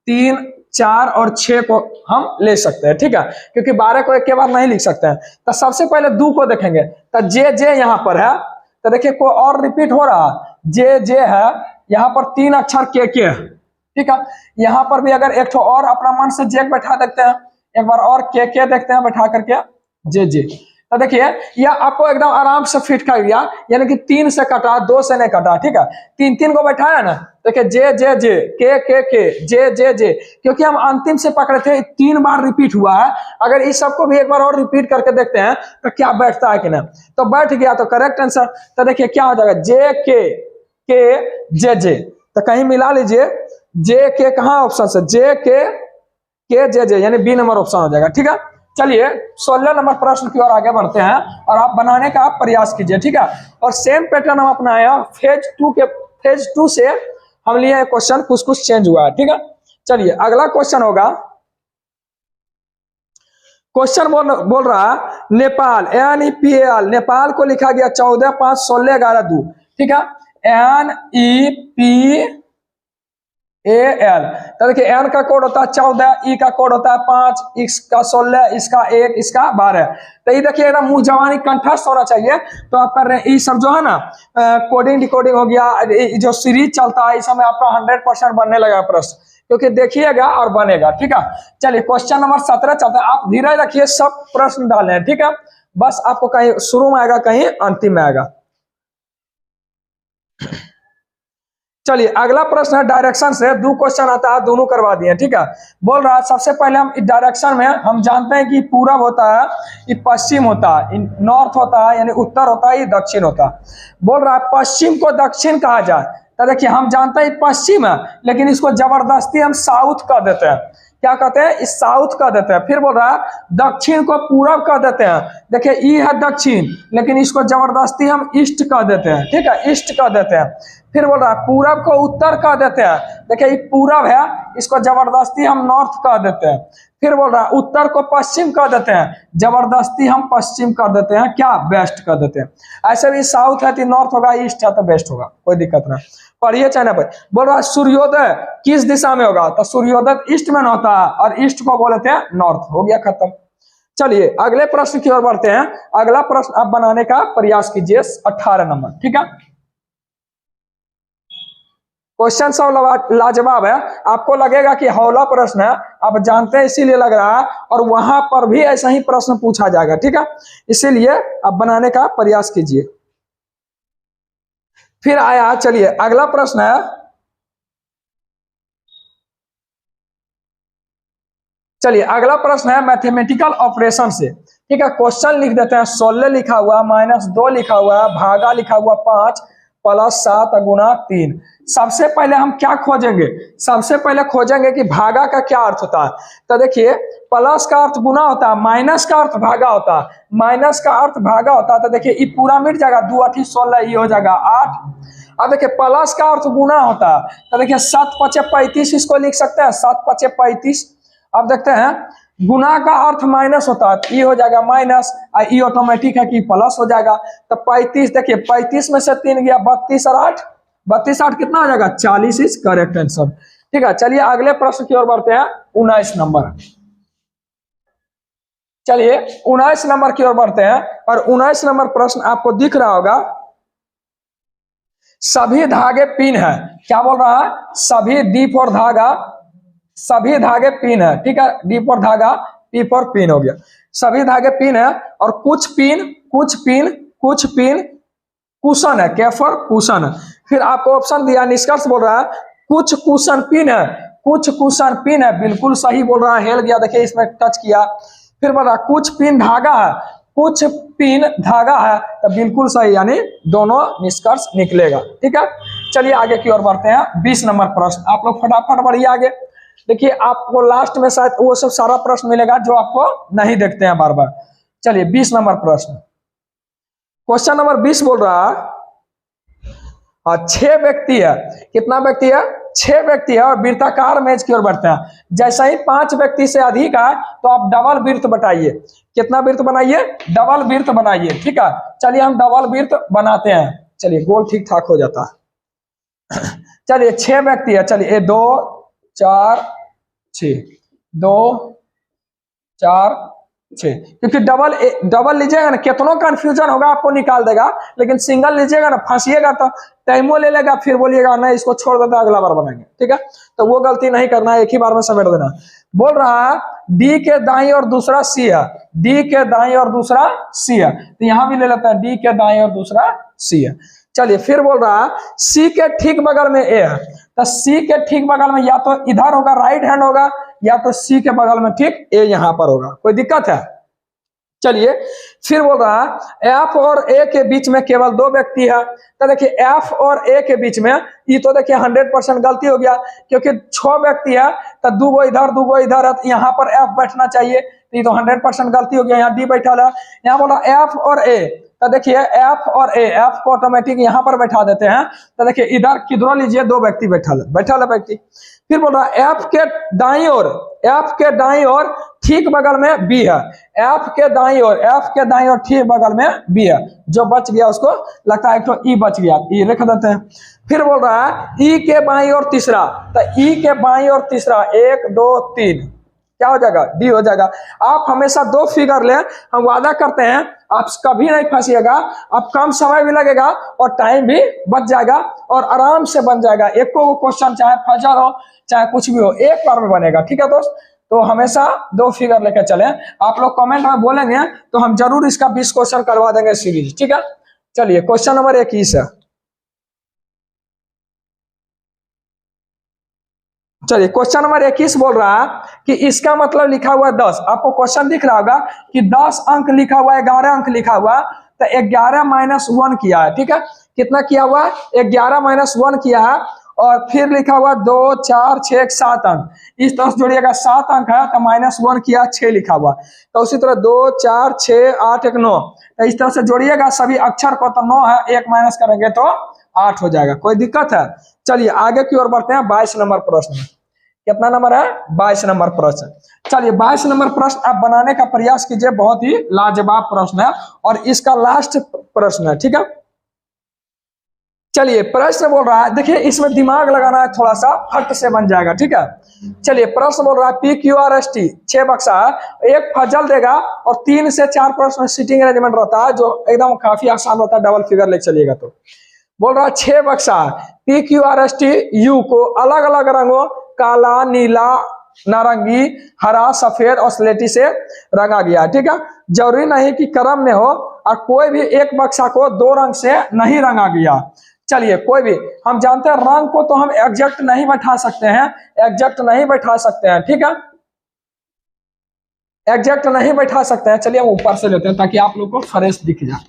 3 4 और 6 को हम ले सकते हैं, ठीक है, क्योंकि 12 को एक के बार नहीं लिख सकते हैं। तो सबसे पहले 2 को देखेंगे, तो जे जे यहाँ पर है, तो देखिए कोई और रिपीट हो रहा है, जे जे है, यहाँ पर 3 अक्षर के है, ठीक है। यहाँ पर भी अगर एक और अपना मन से जे बैठा देखते हैं, एक बार और के देखते हैं बैठा करके, जे जे, तो देखिए यह आपको एकदम आराम से फिट कर गया, यानी कि 3 से कटा, 2 से नहीं कटा, ठीक है। 3 3 को बैठाया ना, देखिए जे जे जे के जे जे, क्योंकि हम अंतिम से पकड़े थे, 3 बार रिपीट हुआ है, अगर इस सबको भी एक बार और रिपीट करके देखते हैं तो क्या बैठता है कि ना, तो बैठ गया, तो करेक्ट आंसर। तो देखिए क्या हो जाएगा, जे के जे, तो कहीं मिला लीजिए, जे के कहाँ ऑप्शन से, जे के जे, यानी बी नंबर ऑप्शन हो जाएगा, ठीक है। चलिए 16 नंबर प्रश्न की ओर आगे बढ़ते हैं और आप बनाने का प्रयास कीजिए, ठीक है। और सेम पैटर्न हम अपनाए हैं, फेज 2 से हम लिए क्वेश्चन, कुछ चेंज हुआ है, ठीक है। चलिए अगला क्वेश्चन होगा, क्वेश्चन बोल रहा है नेपाल, NEPAL, नेपाल को लिखा गया 14 5 16 11 2, ठीक है। NEPAL, तो देखिए एन का कोड होता है 14, ई का कोड होता है 5, इसका 16, इसका 1, इसका 12। तो ये देखिए ना मुंह जवानी कंठस्थ होना चाहिए, तो आप कर रहे हैं, ये सब जो है ना कोडिंग डिकोडिंग हो गया, जो सीरीज चलता है, इस समय आपका 100% बनने लगा प्रश्न, क्योंकि देखिएगा और बनेगा, ठीक है। चलिए क्वेश्चन नंबर 17 चलता है, आप धीरे रखिए, सब प्रश्न डाले हैं, ठीक है, बस आपको कहीं शुरू में आएगा, कहीं अंतिम में आएगा। चलिए अगला प्रश्न है डायरेक्शन से, 2 क्वेश्चन आता है, दोनों करवा दिए, ठीक है। बोल रहा है सबसे पहले हम डायरेक्शन में हम जानते हैं कि पूरब होता है, ये पश्चिम होता है, नॉर्थ होता है, यानी उत्तर होता है, ये दक्षिण होता है। बोल रहा है पश्चिम को दक्षिण कहा जाए, तो देखिए हम जानते हैं पश्चिम है, लेकिन इसको जबरदस्ती हम साउथ कर देते हैं, क्या कहते हैं, इस साउथ कर देते हैं। फिर बोल रहा है दक्षिण को पूरब कर देते हैं, देखिए ई है दक्षिण, लेकिन इसको जबरदस्ती हम ईस्ट कर देते हैं, ठीक है, ईस्ट कर देते हैं। फिर बोल रहा है पूरब को उत्तर कर देते हैं, देखिए ये पूरब है, इसको जबरदस्ती हम नॉर्थ कर देते हैं। फिर बोल रहा है उत्तर को पश्चिम कर देते हैं, जबरदस्ती हम पश्चिम कर देते हैं, क्या, वेस्ट कर देते हैं। ऐसे भी साउथ है तो नॉर्थ होगा, ईस्ट है तो वेस्ट होगा, कोई दिक्कत नहीं, पढ़िए चाहे ना पढ़िए। बोल रहा है सूर्योदय किस दिशा में होगा, तो सूर्योदय ईस्ट में होता है, और ईस्ट को बोलते हैं नॉर्थ, हो गया खत्म। चलिए अगले प्रश्न की ओर बढ़ते हैं, अगला प्रश्न आप बनाने का प्रयास कीजिए, 18 नंबर, ठीक है। क्वेश्चन सब लाजवाब है, आपको लगेगा कि हौला प्रश्न है, आप जानते हैं इसीलिए लग रहा है, और वहां पर भी ऐसा ही प्रश्न पूछा जाएगा, ठीक है, इसीलिए आप बनाने का प्रयास कीजिए। फिर आया, चलिए अगला प्रश्न है, चलिए अगला प्रश्न है मैथमेटिकल ऑपरेशन से, ठीक है। क्वेश्चन लिख देते हैं, 16 लिखा हुआ, -2 लिखा हुआ, भागा लिखा हुआ 5, +7 गुना 3। सबसे पहले हम क्या खोजेंगे, सबसे पहले खोजेंगे कि भागा का क्या अर्थ होता है। तो देखिए प्लस का अर्थ गुना होता है, माइनस का अर्थ भागा होता है, माइनस का अर्थ भागा होता है, तो देखिए ये पूरा मिट जाएगा, 2 8 16, ये हो जाएगा 8। अब देखिए प्लस का अर्थ गुना होता है, तो देखिए 7 5 35, इसको लिख सकते हैं 7 5 35। अब देखते हैं गुना का अर्थ माइनस होता है, ये हो जाएगा माइनस, ये ऑटोमेटिक है कि प्लस हो जाएगा। तो 35, देखिए 35 में से 3 गया, 32 और 8, 32 8 कितना हो जाएगा, 40 इज करेक्ट आंसर, ठीक है। चलिए अगले प्रश्न की ओर बढ़ते हैं, 19 नंबर। चलिए 19 नंबर की ओर बढ़ते हैं, और 19 नंबर प्रश्न आपको दिख रहा होगा, सभी धागे पिन है। क्या बोल रहा है? सभी डी फॉर धागा, सभी धागे पिन है। ठीक है, डी फॉर धागा, पी फॉर पिन हो गया। सभी धागे पिन है और कुछ पिन कुशन है। के फॉर कुशन है। फिर आपको ऑप्शन दिया, निष्कर्ष बोल रहा है कुछ कुशन पिन है, कुछ कुशन पिन है, बिल्कुल सही बोल रहा है। हेल गया, देखिए इसमें टच किया। फिर बोल रहा कुछ पिन धागा है, कुछ पिन धागा है, तो बिल्कुल सही, यानी दोनों निष्कर्ष निकलेगा। ठीक है, चलिए आगे की ओर बढ़ते हैं। 20 नंबर प्रश्न, आप लोग फटाफट बढ़िए आगे। देखिए आपको लास्ट में शायद वो सब सारा प्रश्न मिलेगा जो आपको नहीं देखते हैं बार बार। चलिए 20 नंबर प्रश्न, क्वेश्चन नंबर 20 बोल रहा है 6 व्यक्ति है। कितना व्यक्ति है? 6 व्यक्ति है और वृत्ताकार मेज की ओर बढ़ते हैं। जैसे ही 5 व्यक्ति से अधिक है तो आप डबल वृत्त बनाइए। कितना वृत्त बनाइए? डबल वृत्त बनाइए। ठीक है, चलिए हम डबल वृत्त बनाते हैं। चलिए गोल ठीक ठाक हो जाता है। चलिए 6 व्यक्ति है। चलिए 2 4 6, 2 4 6, क्योंकि डबल लीजिएगा ना कितना कंफ्यूजन होगा, आपको निकाल देगा। लेकिन सिंगल लीजिएगा ना फंसिएगा तो टाइमो ले लेगा, फिर बोलिएगा नहीं इसको छोड़ देता अगला बार बनाएंगे। ठीक है, तो वो गलती नहीं करना है, एक ही बार में समेट देना। बोल रहा है डी के दाई और दूसरा सी है, डी के दाई और दूसरा सी है, तो यहां भी ले लेते हैं डी के दाई और दूसरा सी है। चलिए फिर बोल रहा है सी के ठीक बगल में ए है, तो सी के ठीक बगल में या तो इधर होगा, राइट हैंड होगा, या तो सी के बगल में ठीक ए यहां पर होगा। कोई दिक्कत है? चलिए फिर बोल रहा है एफ और ए के बीच में केवल 2 व्यक्ति है। तो देखिए एफ और ए के बीच में, ये तो देखिए 100% गलती हो गया, क्योंकि 6 व्यक्ति है तो 2 इधर 2 इधर है, तो यहाँ पर एफ बैठना चाहिए, तो ये तो 100% गलती हो गया। यहाँ डी बैठा है, यहाँ बोला एफ और ए, तो देखिए एफ और ए, एफ को ऑटोमेटिक यहाँ पर बैठा देते हैं। तो देखिए इधर किधर लीजिए 2 व्यक्ति बैठा व्यक्ति। फिर बोल रहा है एफ के दाईं ओर, एफ के दाईं ओर ठीक बगल में बी है, एफ के दाईं ओर, एफ के दाईं ओर ठीक बगल में बी है। जो बच गया उसको लगता है एक तो ई बच गया, ई लिख देते हैं। फिर बोल रहा है ई के बाईं ओर तीसरा, तो ई के बाईं ओर तीसरा 1 2 3 क्या हो जाएगा? डी हो जाएगा। आप हमेशा 2 फिगर लें, हम वादा करते हैं आप कभी नहीं फंसिएगा, आप कम समय भी लगेगा और टाइम भी बच जाएगा और आराम से बन जाएगा। एक को क्वेश्चन चाहे फजल हो चाहे कुछ भी हो, एक बार में बनेगा। ठीक है दोस्त, तो हमेशा 2 फिगर लेकर चलें। आप लोग कमेंट में बोलेंगे तो हम जरूर इसका 20 क्वेश्चन करवा देंगे सीरीज। ठीक है, चलिए क्वेश्चन नंबर 21 है। चलिए क्वेश्चन नंबर 21 बोल रहा है कि इसका मतलब लिखा हुआ है 10। आपको क्वेश्चन दिख रहा होगा कि 10 अंक लिखा हुआ है, 11 अंक लिखा हुआ है, तो 11 - 1 किया है। ठीक है, कितना किया हुआ है? 11 - 1 किया है। और फिर लिखा हुआ 2 4 6 7 अंक, इस तरह से जोड़िएगा 7 अंक है तो -1 किया, 6 लिखा हुआ। तो उसी तरह 2 4 6 8 1 9, तो इस तरह से जोड़िएगा सभी अक्षर को, तो 9 है, 1 माइनस करेंगे तो 8 हो जाएगा। कोई दिक्कत है? चलिए आगे की ओर बढ़ते हैं। 22 नंबर प्रश्न, कितना नंबर है? 22 नंबर प्रश्न। चलिए 22 नंबर प्रश्न आप बनाने का प्रयास कीजिए, बहुत ही लाजवाब प्रश्न है और इसका लास्ट प्रश्न है। ठीक है, चलिए प्रश्न बोल रहा है, देखिए इसमें दिमाग लगाना है थोड़ा सा, फट से बन जाएगा। ठीक है, चलिए प्रश्न बोल रहा है PQRST 6 बक्सा है, एक फजल देगा और 3 से 4 प्रश्न सीटिंग अरेंजमेंट रहता है जो एकदम काफी आसान होता है, डबल फिगर लेके चलिएगा। तो बोल रहा है 6 बक्सा PQRST U को अलग अलग रंगों काला, नीला, नारंगी, हरा, सफेद और स्लेटी से रंगा गया। ठीक है, जरूरी नहीं कि क्रम में हो और कोई भी एक बक्सा को 2 रंग से नहीं रंगा गया। चलिए कोई भी, हम जानते हैं रंग को तो हम एग्जैक्ट नहीं बैठा सकते हैं, एग्जैक्ट नहीं बैठा सकते हैं। ठीक है, एग्जैक्ट नहीं बैठा सकते हैं। चलिए हम ऊपर से लेते हैं ताकि आप लोग को फ्रेश दिख जाए।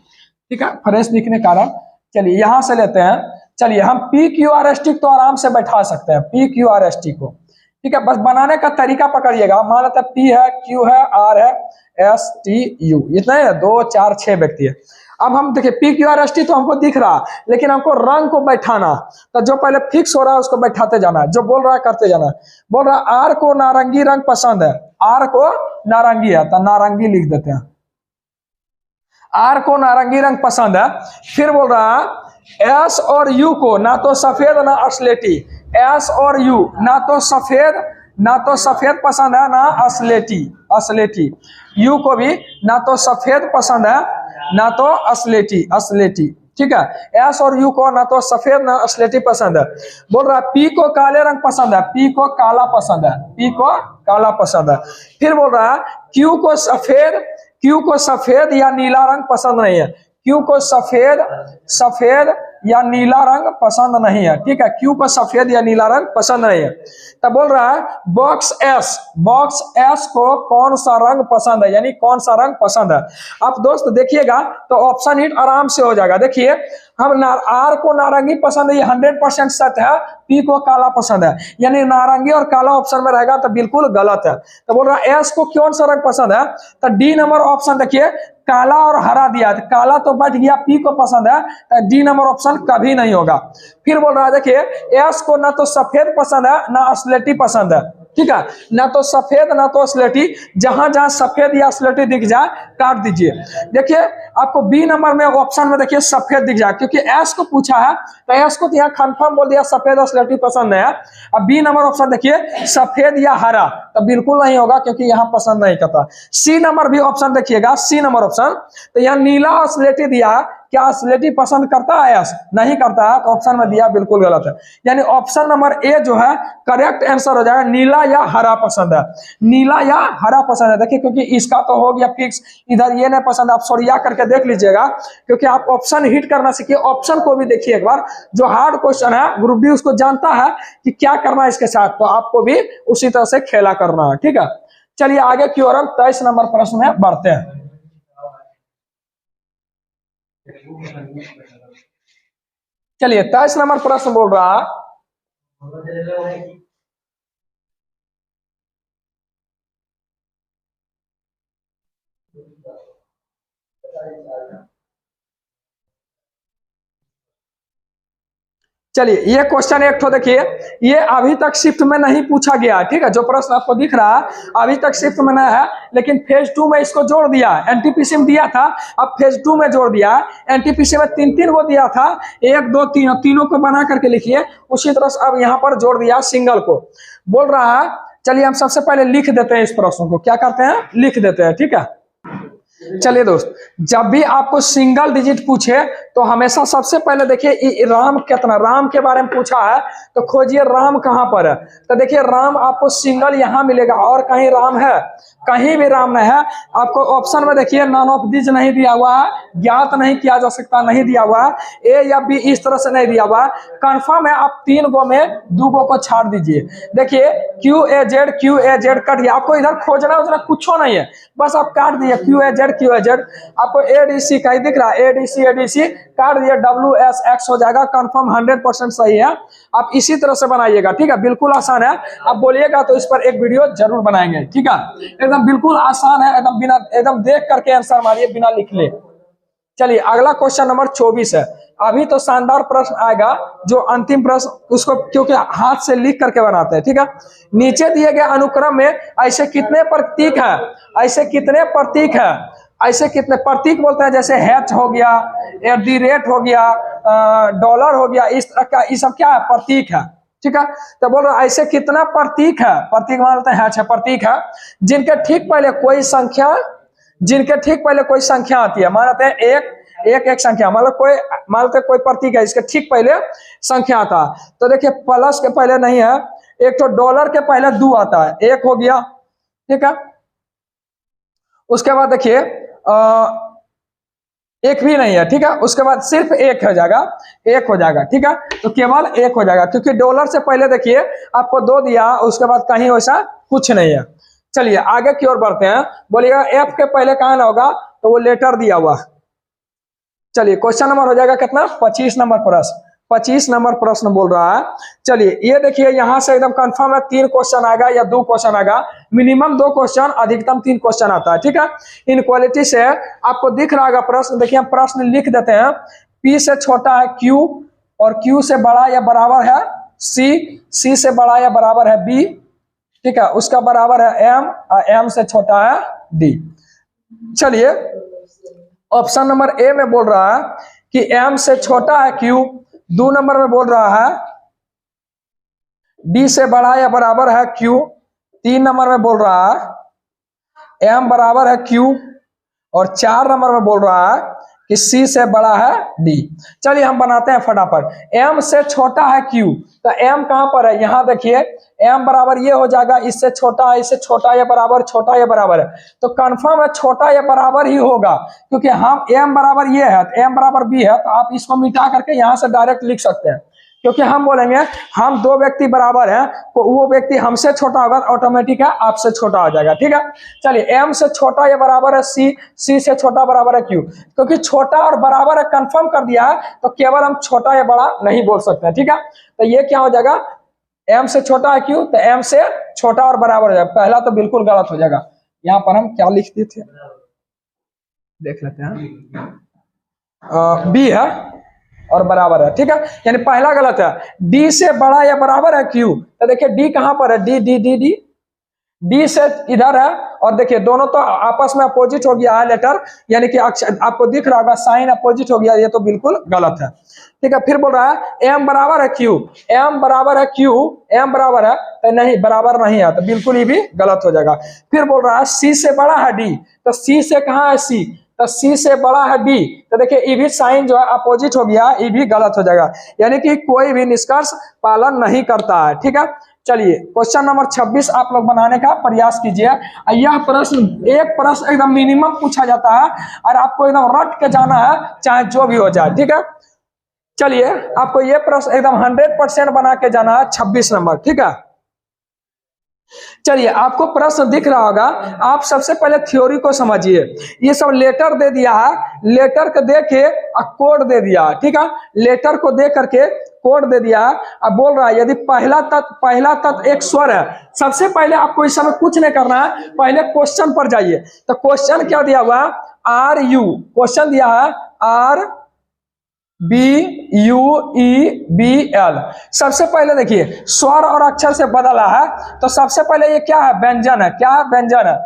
ठीक है, फ्रेश दिखने कारण चलिए यहां से लेते हैं। चलिए हम PQRST तो आराम से बैठा सकते हैं, PQRST को। ठीक है, बस बनाने का तरीका पकड़िएगा। मान लेते हैं P है, Q है, R है, S T U, इतना है, 2 4 6 व्यक्ति है। अब हम देखिए PQRST तो हमको दिख रहा, लेकिन हमको रंग को बैठाना, तो जो पहले फिक्स हो रहा है उसको बैठाते जाना है, जो बोल रहा है करते जाना है। बोल रहा है R को नारंगी रंग पसंद है, R को नारंगी है तो नारंगी लिख देते हैं, R को नारंगी रंग पसंद है। फिर बोल रहा है S और U को ना तो सफेद ना अस्लेटी, S और U ना तो सफेद पसंद है ना अस्लेटी, U को भी ना तो सफेद पसंद है ना तो अस्लेटी। ठीक है। एस और यू को ना तो सफेद ना स्लेटी पसंद है। बोल रहा है पी को काले रंग पसंद है, पी को काला पसंद है, पी को काला पसंद है। फिर बोल रहा है क्यू को सफेद या नीला रंग पसंद नहीं है, क्यू को सफेद या नीला रंग पसंद नहीं है, ठीक है। क्यू को सफेद या नीला रंग पसंद नहीं है। तब बोल रहा है बॉक्स एस को कौन सा रंग पसंद है, यानी कौन सा रंग पसंद है। आप दोस्त देखिएगा तो ऑप्शन हिट आराम से हो जाएगा। देखिए हम आर को नारंगी पसंद है, ये 100% सत्य है। पी को काला पसंद है, यानी नारंगी और काला ऑप्शन में रहेगा तो बिल्कुल गलत है। तो बोल रहा है एस को कौन सा रंग पसंद है, तो डी नंबर ऑप्शन देखिए काला और हरा दिया, तो काला तो बैठ गया, पी को पसंद है, तो डी नंबर ऑप्शन कभी नहीं होगा। फिर बोल रहा है देखिए एस को ना तो सफेद पसंद है ना स्लेटी पसंद है, ठीक है। ना तो सफेद ना तो स्लेटी, जहां जहां सफेद या स्लेटी दिख जाए काट दीजिए। देखिए आपको बी नंबर में ऑप्शन में देखिए सफेद दिख जाए, क्योंकि एस को पूछा है तो एस को तो यहाँ कंफर्म बोल दिया सफेद और स्लेटी पसंद है। अब बी नंबर ऑप्शन देखिए सफेद या हरा, तो बिल्कुल नहीं होगा क्योंकि यहाँ पसंद नहीं करता। सी नंबर भी ऑप्शन देखिएगा, सी नंबर ऑप्शन तो यहाँ नीला और स्लेटी दिया है, क्या स्लेटी पसंद करता है एस, नहीं करता है, तो ऑप्शन में दिया बिल्कुल गलत है। यानी ऑप्शन नंबर ए जो है करेक्ट आंसर हो जाएगा, नीला या हरा पसंद है, नीला या हरा पसंद है। देखिए क्योंकि इसका तो हो गया फिक्स, इधर ये नहीं पसंद, आप सॉरिया करके देख लीजिएगा, क्योंकि आप ऑप्शन हिट करना सीखिए। ऑप्शन को भी देखिए एक बार, जो हार्ड क्वेश्चन है ग्रुप डी उसको जानता है कि क्या करना है इसके साथ, तो आपको भी उसी तरह से खेला करना है, ठीक है। चलिए आगे की ओर हम 23 नंबर प्रश्न में बढ़ते हैं। चलिए 23 नंबर प्रश्न बोल रहा चलिए ये क्वेश्चन एक तो देखिए, ये अभी तक शिफ्ट में नहीं पूछा गया, ठीक है। जो प्रश्न आपको दिख रहा है अभी तक शिफ्ट में नहीं है, लेकिन फेज 2 में इसको जोड़ दिया। एनटीपीसी में दिया था, अब फेज 2 में जोड़ दिया। एनटीपीसी में 3 को दिया था, 1 2 3 तीनों को बना करके लिखिए, उसी तरह से अब यहाँ पर जोड़ दिया सिंगल को। बोल रहा है चलिए हम सबसे पहले लिख देते हैं इस प्रश्न को, क्या करते हैं लिख देते हैं, ठीक है। चलिए दोस्त, जब भी आपको सिंगल डिजिट पूछे तो हमेशा सबसे पहले देखिए राम कितना, राम के बारे में पूछा है तो खोजिए राम कहां पर है। तो देखिए राम आपको सिंगल यहां मिलेगा, और कहीं राम है, कहीं भी राम नहीं है। आपको ऑप्शन में देखिए नॉन ऑफ दिस नहीं दिया हुआ है, ज्ञात नहीं किया जा सकता नहीं दिया हुआ है, ए या बी इस तरह से नहीं दिया हुआ है। कंफर्म है आप 3 गो में 2 गो को छाड़ दीजिए। देखिए क्यू ए जेड कट गया, आपको इधर खोजना उतना कुछ नहीं है, बस आप काट दिए क्यू ए जेड। आपको एडीसी कहीं दिख रहा है, एडीसी काट दिए, डब्ल्यू एस एक्स हो जाएगा। कंफर्म 100% सही है। आप इसी तरह से बनाइएगा, ठीक है, बिल्कुल आसान है। आप बोलिएगा तो इस पर एक वीडियो जरूर बनाएंगे, ठीक है। एकदम बिल्कुल आसान है, एकदम बिना एकदम देख करके आंसर मारिए बिना लिख ले। चलिए अगला क्वेश्चन नंबर 24 है। अभी तो शानदार प्रश्न आएगा, जो अंतिम प्रश्न उसको क्योंकि हाथ से लिख करके बनाते हैं, ठीक है। नीचे दिए गए अनुक्रम में ऐसे कितने प्रतीक है, ऐसे कितने प्रतीक है, ऐसे कितने प्रतीक बोलते हैं, जैसे हैच हो गया, @ हो गया, डॉलर हो गया, इस तरह का, ये सब क्या है प्रतीक है, ठीक है। तो बोल रहा ऐसे कितना प्रतीक है, प्रतीक मानते हैं हैच है, प्रतीक है जिनके ठीक पहले कोई संख्या, जिनके ठीक पहले कोई संख्या आती है। मान लेते हैं एक संख्या, मतलब मान लेते कोई प्रतीक है, इसके ठीक पहले संख्या आता है। तो देखिए प्लस के पहले नहीं है, एक तो डॉलर के पहले 2 आता है, 1 हो गया, ठीक है। उसके बाद देखिए एक भी नहीं है, ठीक है। उसके बाद सिर्फ 1 हो जाएगा, 1 हो जाएगा, ठीक है। तो केवल 1 हो जाएगा, क्योंकि डॉलर से पहले देखिए आपको 2 दिया, उसके बाद कहीं वैसा कुछ नहीं है। चलिए आगे की ओर बढ़ते हैं। बोलिएगा एफ के पहले कहां ना होगा, तो वो लेटर दिया हुआ। चलिए क्वेश्चन नंबर हो जाएगा कितना, 25 नंबर प्रश्न, 25 नंबर प्रश्न बोल रहा है। चलिए ये देखिए यहां से एकदम कंफर्म है 3 क्वेश्चन आएगा या 2 क्वेश्चन आएगा, मिनिमम 2 क्वेश्चन, अधिकतम 3 क्वेश्चन आता है, ठीक है। इनक्वालिटी से आपको दिख रहा होगा प्रश्न, देखिए हम प्रश्न लिख देते हैं। पी से छोटा है क्यू, और क्यू से बड़ा या बराबर है सी से बड़ा या बराबर है बी, ठीक है। उसका बराबर है एम, एम से छोटा है डी। चलिए ऑप्शन नंबर ए में बोल रहा है कि एम से छोटा है क्यू, 2 नंबर में बोल रहा है डी से बड़ा या बराबर है क्यू, 3 नंबर में बोल रहा है एम बराबर है क्यू, और 4 नंबर में बोल रहा है कि सी से बड़ा है डी। चलिए हम बनाते हैं फटाफट। एम से छोटा है क्यू, तो एम कहां पर है, यहां देखिए एम बराबर ये हो जाएगा, इससे छोटा है, इससे छोटा या बराबर, छोटा या बराबर है, तो कंफर्म है छोटा या बराबर ही होगा, क्योंकि हम एम बराबर ये है तो एम बराबर बी है, तो आप इसको मिटा करके यहां से डायरेक्ट लिख सकते हैं, क्योंकि हम बोलेंगे हम दो व्यक्ति बराबर हैं, तो वो व्यक्ति हमसे छोटा होगा, ऑटोमेटिक है आपसे छोटा हो जाएगा। ठीक है, चलिए एम से छोटा या बराबर है सी, सी से छोटा बराबर है क्यू, क्योंकि छोटा और बराबर है कंफर्म कर दिया है, तो केवल हम छोटा या बड़ा नहीं बोल सकते। ठीक है, तो ये क्या हो जाएगा, एम से छोटा है क्यू, तो एम से छोटा और बराबर हो जाएगा। पहला तो बिल्कुल गलत हो जाएगा, यहाँ पर हम क्या लिखते थे देख लेते हैं, बी है और बराबर है। ठीक है, यानी पहला गलत है, डी से बड़ा या बराबर है क्यू, तो देखिए डी कहां पर है, D D D D D से इधर है, और देखिए दोनों तो आपस में अपोजिट हो गया है लेटर, यानी कि अक्षर आपको दिख रहा होगा साइन अपोजिट हो गया, ये तो बिल्कुल गलत है। ठीक है, फिर बोल रहा है एम बराबर है क्यू, एम बराबर है क्यू, एम बराबर है तो नहीं, बराबर नहीं है, तो बिल्कुल ही भी गलत हो जाएगा। फिर बोल रहा है सी से बड़ा है डी, तो सी से कहाँ है सी, तो सी से बड़ा है बी, तो देखिए ये भी साइन जो है अपोजिट हो गया, ये भी गलत हो जाएगा, यानी कि कोई भी निष्कर्ष पालन नहीं करता है। ठीक है, चलिए क्वेश्चन नंबर 26 आप लोग बनाने का प्रयास कीजिए। यह प्रश्न एक प्रश्न एकदम मिनिमम पूछा जाता है, और आपको एकदम रट के जाना है, चाहे जो भी हो जाए। ठीक है, चलिए आपको ये प्रश्न एकदम 100% बना के जाना है, 26 नंबर। ठीक है, चलिए आपको प्रश्न दिख रहा होगा, आप सबसे पहले थ्योरी को समझिए। ये सब लेटर दे दिया है, लेटर को दे के कोड दे दिया है। ठीक है, लेटर को दे करके कोड दे दिया है। अब बोल रहा है यदि पहला तत्व एक स्वर है, सबसे पहले आपको इस समय कुछ नहीं करना है, पहले क्वेश्चन पर जाइए। तो क्वेश्चन क्या दिया हुआ, आर यू, क्वेश्चन दिया है R B U E B L. सबसे पहले देखिए स्वर और अक्षर से बदला है, तो सबसे पहले ये क्या है, व्यंजन है, क्या है, व्यंजन है,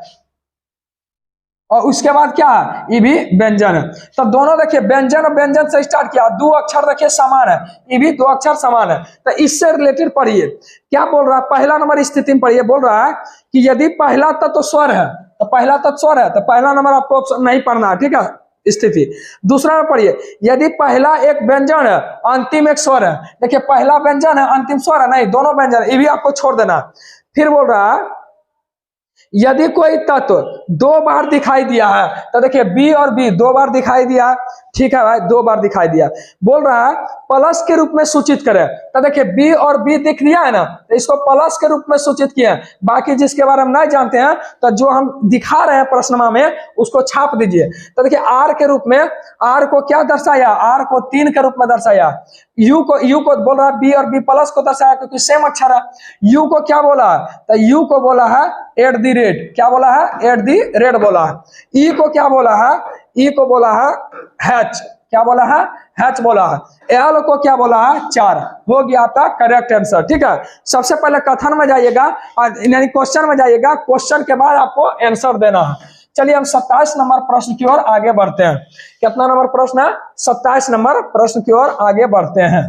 और उसके बाद क्या है, ये भी व्यंजन है। तो दोनों देखिए व्यंजन और व्यंजन से स्टार्ट किया, दो अक्षर देखिए समान है, ये भी दो अक्षर समान है, तो इससे रिलेटेड पढ़िए क्या बोल रहा है। पहला नंबर स्थिति में पढ़िए, बोल रहा है कि यदि पहला तत्व स्वर है, तो पहला तत्व स्वर है, तो पहला नंबर आपको ऑप्शन नहीं पढ़ना है। ठीक है, स्थिति। दूसरा में पढ़िए, यदि पहला एक व्यंजन है, अंतिम एक स्वर है, देखिए पहला व्यंजन है, अंतिम स्वर है, नहीं दोनों व्यंजन, ये भी आपको छोड़ देना। फिर बोल रहा है यदि कोई तत्व दो बार दिखाई दिया है, तो देखिए बी और बी दो बार दिखाई दिया, ठीक है भाई, दो बार दिखाई दिया, बोल रहा है प्लस के रूप में सूचित करें, तो देखिए बी और बी दिख दिया है ना, तो इसको प्लस के रूप में सूचित किया। बाकी जिसके बारे में नहीं जानते हैं, तो जो हम दिखा रहे हैं प्रश्नमा में उसको छाप दीजिए। तो देखिए आर के रूप में, आर को क्या दर्शाया, आर को 3 के रूप में दर्शाया। यू को बोल रहा है बी और बी प्लस को दर्शाया, क्योंकि सेम अक्षर है। यू को क्या बोला, तो यू को बोला है एट द रेट, क्या बोला है, एट द रेट बोला है। ई को क्या बोला है, ई को बोला है हैच, क्या बोला है, हैच बोला है। एल को क्या बोला है, 4। हो गया आपका करेक्ट आंसर। ठीक है, सबसे पहले कथन में जाइएगा, यानी क्वेश्चन में जाइएगा, क्वेश्चन के बाद आपको आंसर देना है। चलिए हम 27 नंबर प्रश्न की ओर आगे बढ़ते हैं। कितना नंबर प्रश्न है, 27 नंबर प्रश्न की ओर आगे बढ़ते हैं।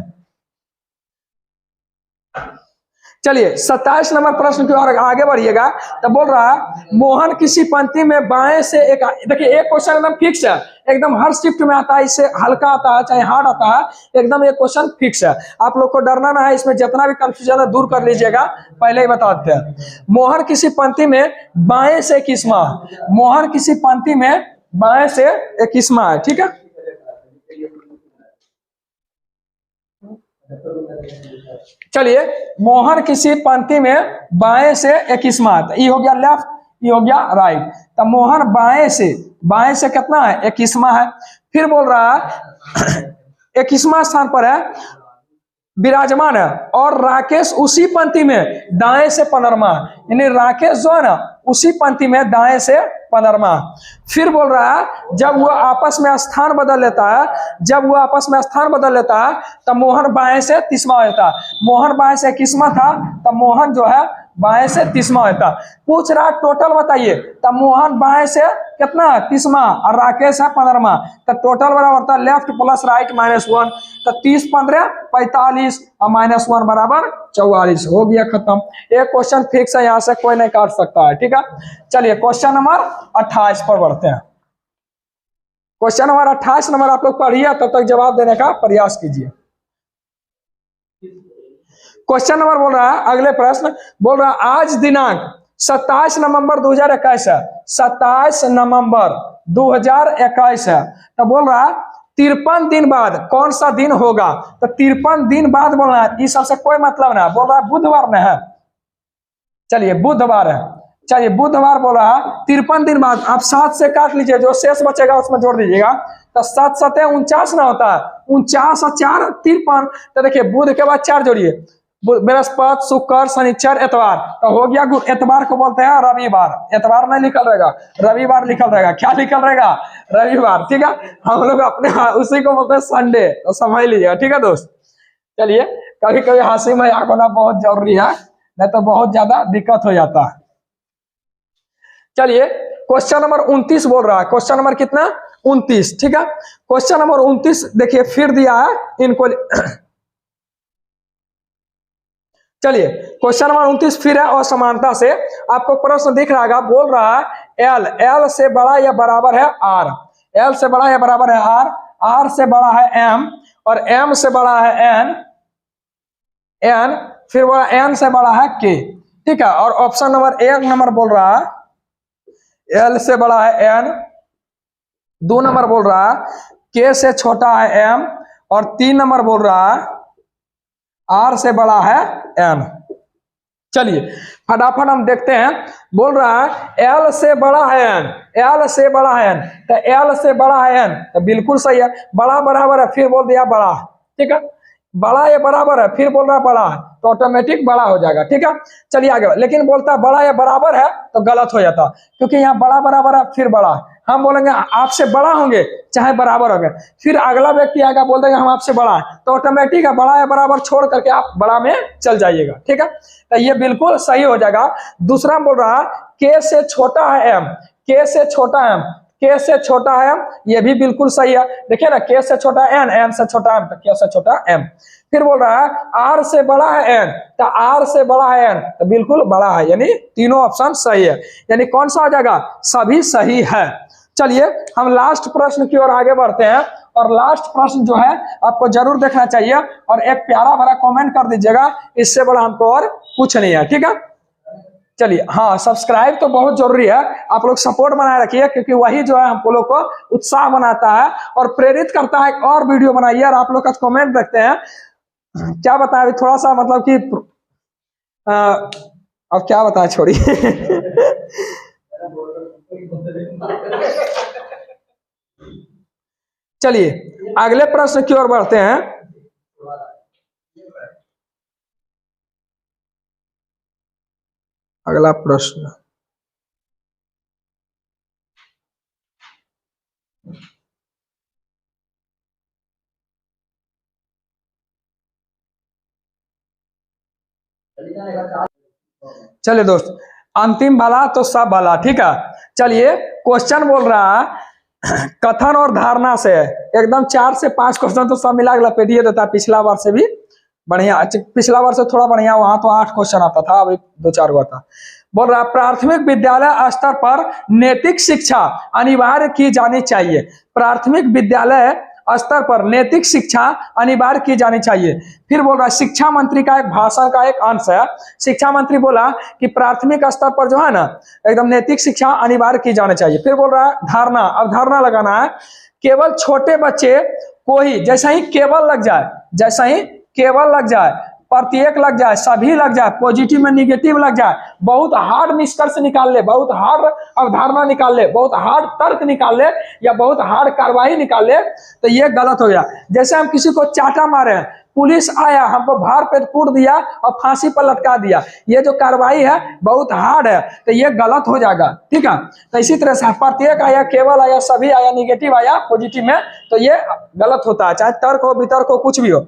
चलिए 27 नंबर प्रश्न की ओर आगे बढ़िएगा। तो बोल रहा है मोहन किसी पंक्ति में बाएं से एक, देखिए एक क्वेश्चन एकदम फिक्स है, एकदम हर शिफ्ट में आता है, इससे हल्का आता है चाहे हार्ड आता है, एकदम एक क्वेश्चन फिक्स है, आप लोग को डरना ना है, इसमें जितना भी कंफ्यूजन है दूर कर लीजिएगा। पहले ही बता देते हैं, मोहन किसी पंक्ति में बाएं से 21वां, मोहन किसी पंक्ति में बाएं से 21वां है। ठीक है, चलिए मोहन किसी पंक्ति में बाएं से 21वां, ये हो गया लेफ्ट, ये हो गया राइट। तो मोहन बाएं से कितना है, 21वां है। फिर बोल रहा है 21वां स्थान पर है, विराजमान है, और राकेश उसी पंक्ति में दाएं से 15वां, यानी राकेश जो है ना उसी पंक्ति में दाएं से 15वां। फिर बोल रहा है जब वह आपस में स्थान बदल लेता है, जब वह आपस में स्थान बदल लेता है, तब मोहन बाएं से 30वां होता है। मोहन बाएं से 21वां था, तब मोहन जो है बाएं से 30वां होता। पूछ रहा टोटल बताइए, तब मोहन बाएं से कितना, 30वां, और राकेश है 15वां, तो टोटल बराबर होता है लेफ्ट प्लस राइट -1, तो 30 15 45 और -1 बराबर 44। हो गया खत्म। एक क्वेश्चन फिक्स है, यहाँ से कोई नहीं काट सकता है। ठीक है, चलिए क्वेश्चन नंबर 28 पर बढ़ते हैं। क्वेश्चन नंबर 28 नंबर आप लोग पढ़िए, तब तक जवाब देने का प्रयास कीजिए। क्वेश्चन नंबर बोल रहा है, अगले प्रश्न बोल रहा है आज दिनांक 27 नवंबर 2021 है, 27 नवंबर 2021 है, तो बोल रहा है 53 दिन बाद कौन सा दिन होगा। तो 53 दिन बाद बोल रहा है, इस सबसे कोई मतलब ना, बोल रहा है बुधवार में है। चलिए बुधवार है, चलिए बुधवार बोल रहा है 53 दिन बाद। आप 7 से काट लीजिए, जो शेष बचेगा उसमें जोड़ दीजिएगा, तो 7 7 49 ना होता है, 49 और 4 53। तो देखिए बुध के बाद 4 जोड़िए, बृहस्पति शुक्र शनिचर एतवार, तो हो गया एतवार को बोलते हैं रविवार। एतवार नहीं लिखल रहेगा, रविवार लिखल रहेगा। क्या लिखल रहेगा? रविवार। ठीक है, हम लोग अपने उसी को बोलते हैं संडे, तो समझ लीजिएगा। ठीक है दोस्त, चलिए कभी कभी हंसी मजाक होना बहुत जरूरी है, नहीं तो बहुत ज्यादा दिक्कत हो जाता है। चलिए क्वेश्चन नंबर 29 बोल रहा है, क्वेश्चन नंबर कितना? 29। ठीक है, क्वेश्चन नंबर 29 देखिए फिर दिया है इनको। चलिए क्वेश्चन नंबर 29 फिर है असमानता से। आपको प्रश्न दिख रहा है, बोल रहा है एल, एल से बड़ा या बराबर है आर, एल से बड़ा या बराबर है आर, आर से बड़ा है एम, और एम से बड़ा है एन, एन फिर बोला एन से बड़ा है के। ठीक है, और ऑप्शन नंबर 1 नंबर बोल रहा है एल से बड़ा है एन, 2 नंबर बोल रहा है के से छोटा है एम, और 3 नंबर बोल रहा है आर से बड़ा है एन। चलिए फटाफट हम देखते हैं। बोल रहा है एल से बड़ा है एन, एल से बड़ा है एन, तो एल से बड़ा है एन, तो बिल्कुल सही है। बड़ा बराबर है, फिर बोल दिया बड़ा। ठीक है, बड़ा या बराबर है, फिर बोल रहा है बड़ा, तो ऑटोमेटिक बड़ा हो जाएगा। ठीक है, चलिए आगे। लेकिन बोलता है बड़ा या बराबर है, तो गलत हो जाता, क्योंकि यहाँ बड़ा बराबर है फिर बड़ा। हम बोलेंगे आपसे बड़ा होंगे चाहे बराबर होंगे, फिर अगला व्यक्ति आएगा बोल देगा हम आपसे बड़ा है, तो ऑटोमेटिक है बड़ा या बराबर छोड़ करके आप बड़ा में चल जाइएगा। ठीक है, तो ये बिल्कुल सही हो जाएगा। दूसरा बोल रहा है के से छोटा है एम, के से छोटा है एम, के से छोटा है एम, ये भी बिल्कुल सही है। देखिए ना, के से छोटा एन, एन से छोटा एम, तो के से छोटा एम। फिर बोल रहा है आर से बड़ा है एन, तो आर से बड़ा है एन, तो बिल्कुल बड़ा है, यानी तीनों ऑप्शन सही है। यानी कौन सा हो जाएगा? सभी सही है। चलिए हम लास्ट प्रश्न की ओर आगे बढ़ते हैं, और लास्ट प्रश्न जो है आपको जरूर देखना चाहिए, और एक प्यारा भरा कमेंट कर दीजिएगा, इससे बड़ा हमको और कुछ नहीं है। ठीक है, चलिए हाँ सब्सक्राइब तो बहुत जरूरी है, आप लोग सपोर्ट बनाए रखिए, क्योंकि वही जो है हम लोग को उत्साह बनाता है और प्रेरित करता है और वीडियो बनाइए। और आप लोग का कमेंट देखते हैं, क्या बताएं अभी थोड़ा सा मतलब कि अब क्या बताएं, छोड़िए। चलिए अगले प्रश्न की ओर बढ़ते हैं। अगला प्रश्न, चलिए दोस्त, अंतिम वाला तो सब वाला। ठीक है, चलिए क्वेश्चन बोल रहा है कथन और धारणा से, एकदम 4 से 5 क्वेश्चन तो सब मिला लपेट देता है, पिछला बार से भी बढ़िया, पिछला बार से थोड़ा बढ़िया, वहां तो 8 क्वेश्चन आता था, अभी 2-4 हुआ था। बोल रहा प्राथमिक विद्यालय स्तर पर नैतिक शिक्षा अनिवार्य की जानी चाहिए, प्राथमिक विद्यालय स्तर पर नैतिक शिक्षा अनिवार्य की जानी चाहिए। फिर बोल रहा है शिक्षा मंत्री का एक भाषण का एक अंश है, शिक्षा मंत्री बोला कि प्राथमिक स्तर पर जो है ना एकदम नैतिक शिक्षा अनिवार्य की जानी चाहिए। फिर बोल रहा है धारणा, अब धारणा लगाना है, केवल छोटे बच्चे को ही, जैसा ही केवल लग जाए, जैसा ही केवल लग जाए, प्रत्येक लग जाए, सभी लग जाए, पॉजिटिव में निगेटिव लग जाए, बहुत हार्ड निष्कर्ष निकाल ले, बहुत हार्ड अवधारणा निकाल ले, बहुत हार्ड तर्क निकाल ले, या बहुत हार्ड कार्रवाई निकाल ले, तो ये गलत हो गया। जैसे हम किसी को चाटा मारे हैं, पुलिस आया हमको भार पे कूट दिया और फांसी पर लटका दिया, ये जो कार्रवाई है बहुत हार्ड है, तो ये गलत हो जाएगा। ठीक है, तो इसी तरह से प्रत्येक आया, केवल आया, सभी आया, निगेटिव आया, पॉजिटिव में, तो ये गलत होता है, चाहे तर्क हो वितर्क हो कुछ भी हो।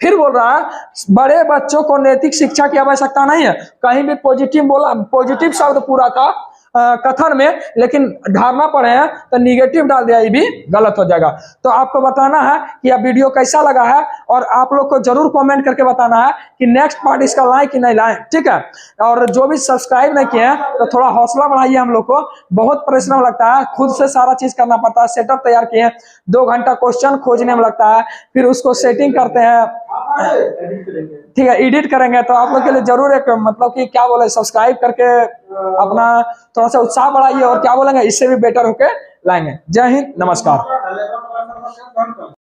फिर बोल रहा है बड़े बच्चों को नैतिक शिक्षा की आवश्यकता नहीं है, कहीं भी पॉजिटिव बोला, पॉजिटिव शब्द पूरा था, कथन में, लेकिन धारणा पढ़े हैं तो निगेटिव डाल दिया, ये भी गलत हो जाएगा। तो आपको बताना है कि यह वीडियो कैसा लगा है, और आप लोग को जरूर कमेंट करके बताना है कि नेक्स्ट पार्ट इसका लाएं कि नहीं लाएं, ठीक है। और जो भी सब्सक्राइब नहीं किए हैं तो थोड़ा हौसला बढ़ाइए, हम लोग को बहुत परिश्रम लगता है, खुद से सारा चीज करना पड़ता है। सेटअप तैयार किए हैं, 2 घंटा क्वेश्चन खोजने में लगता है, फिर उसको सेटिंग करते हैं, ठीक है, एडिट करेंगे। तो आप लोग के लिए जरूर एक मतलब कि क्या बोले, सब्सक्राइब करके अपना थोड़ा सा उत्साह बढ़ाइए, और क्या बोलेंगे, इससे भी बेटर होके लाएंगे। जय हिंद, नमस्कार।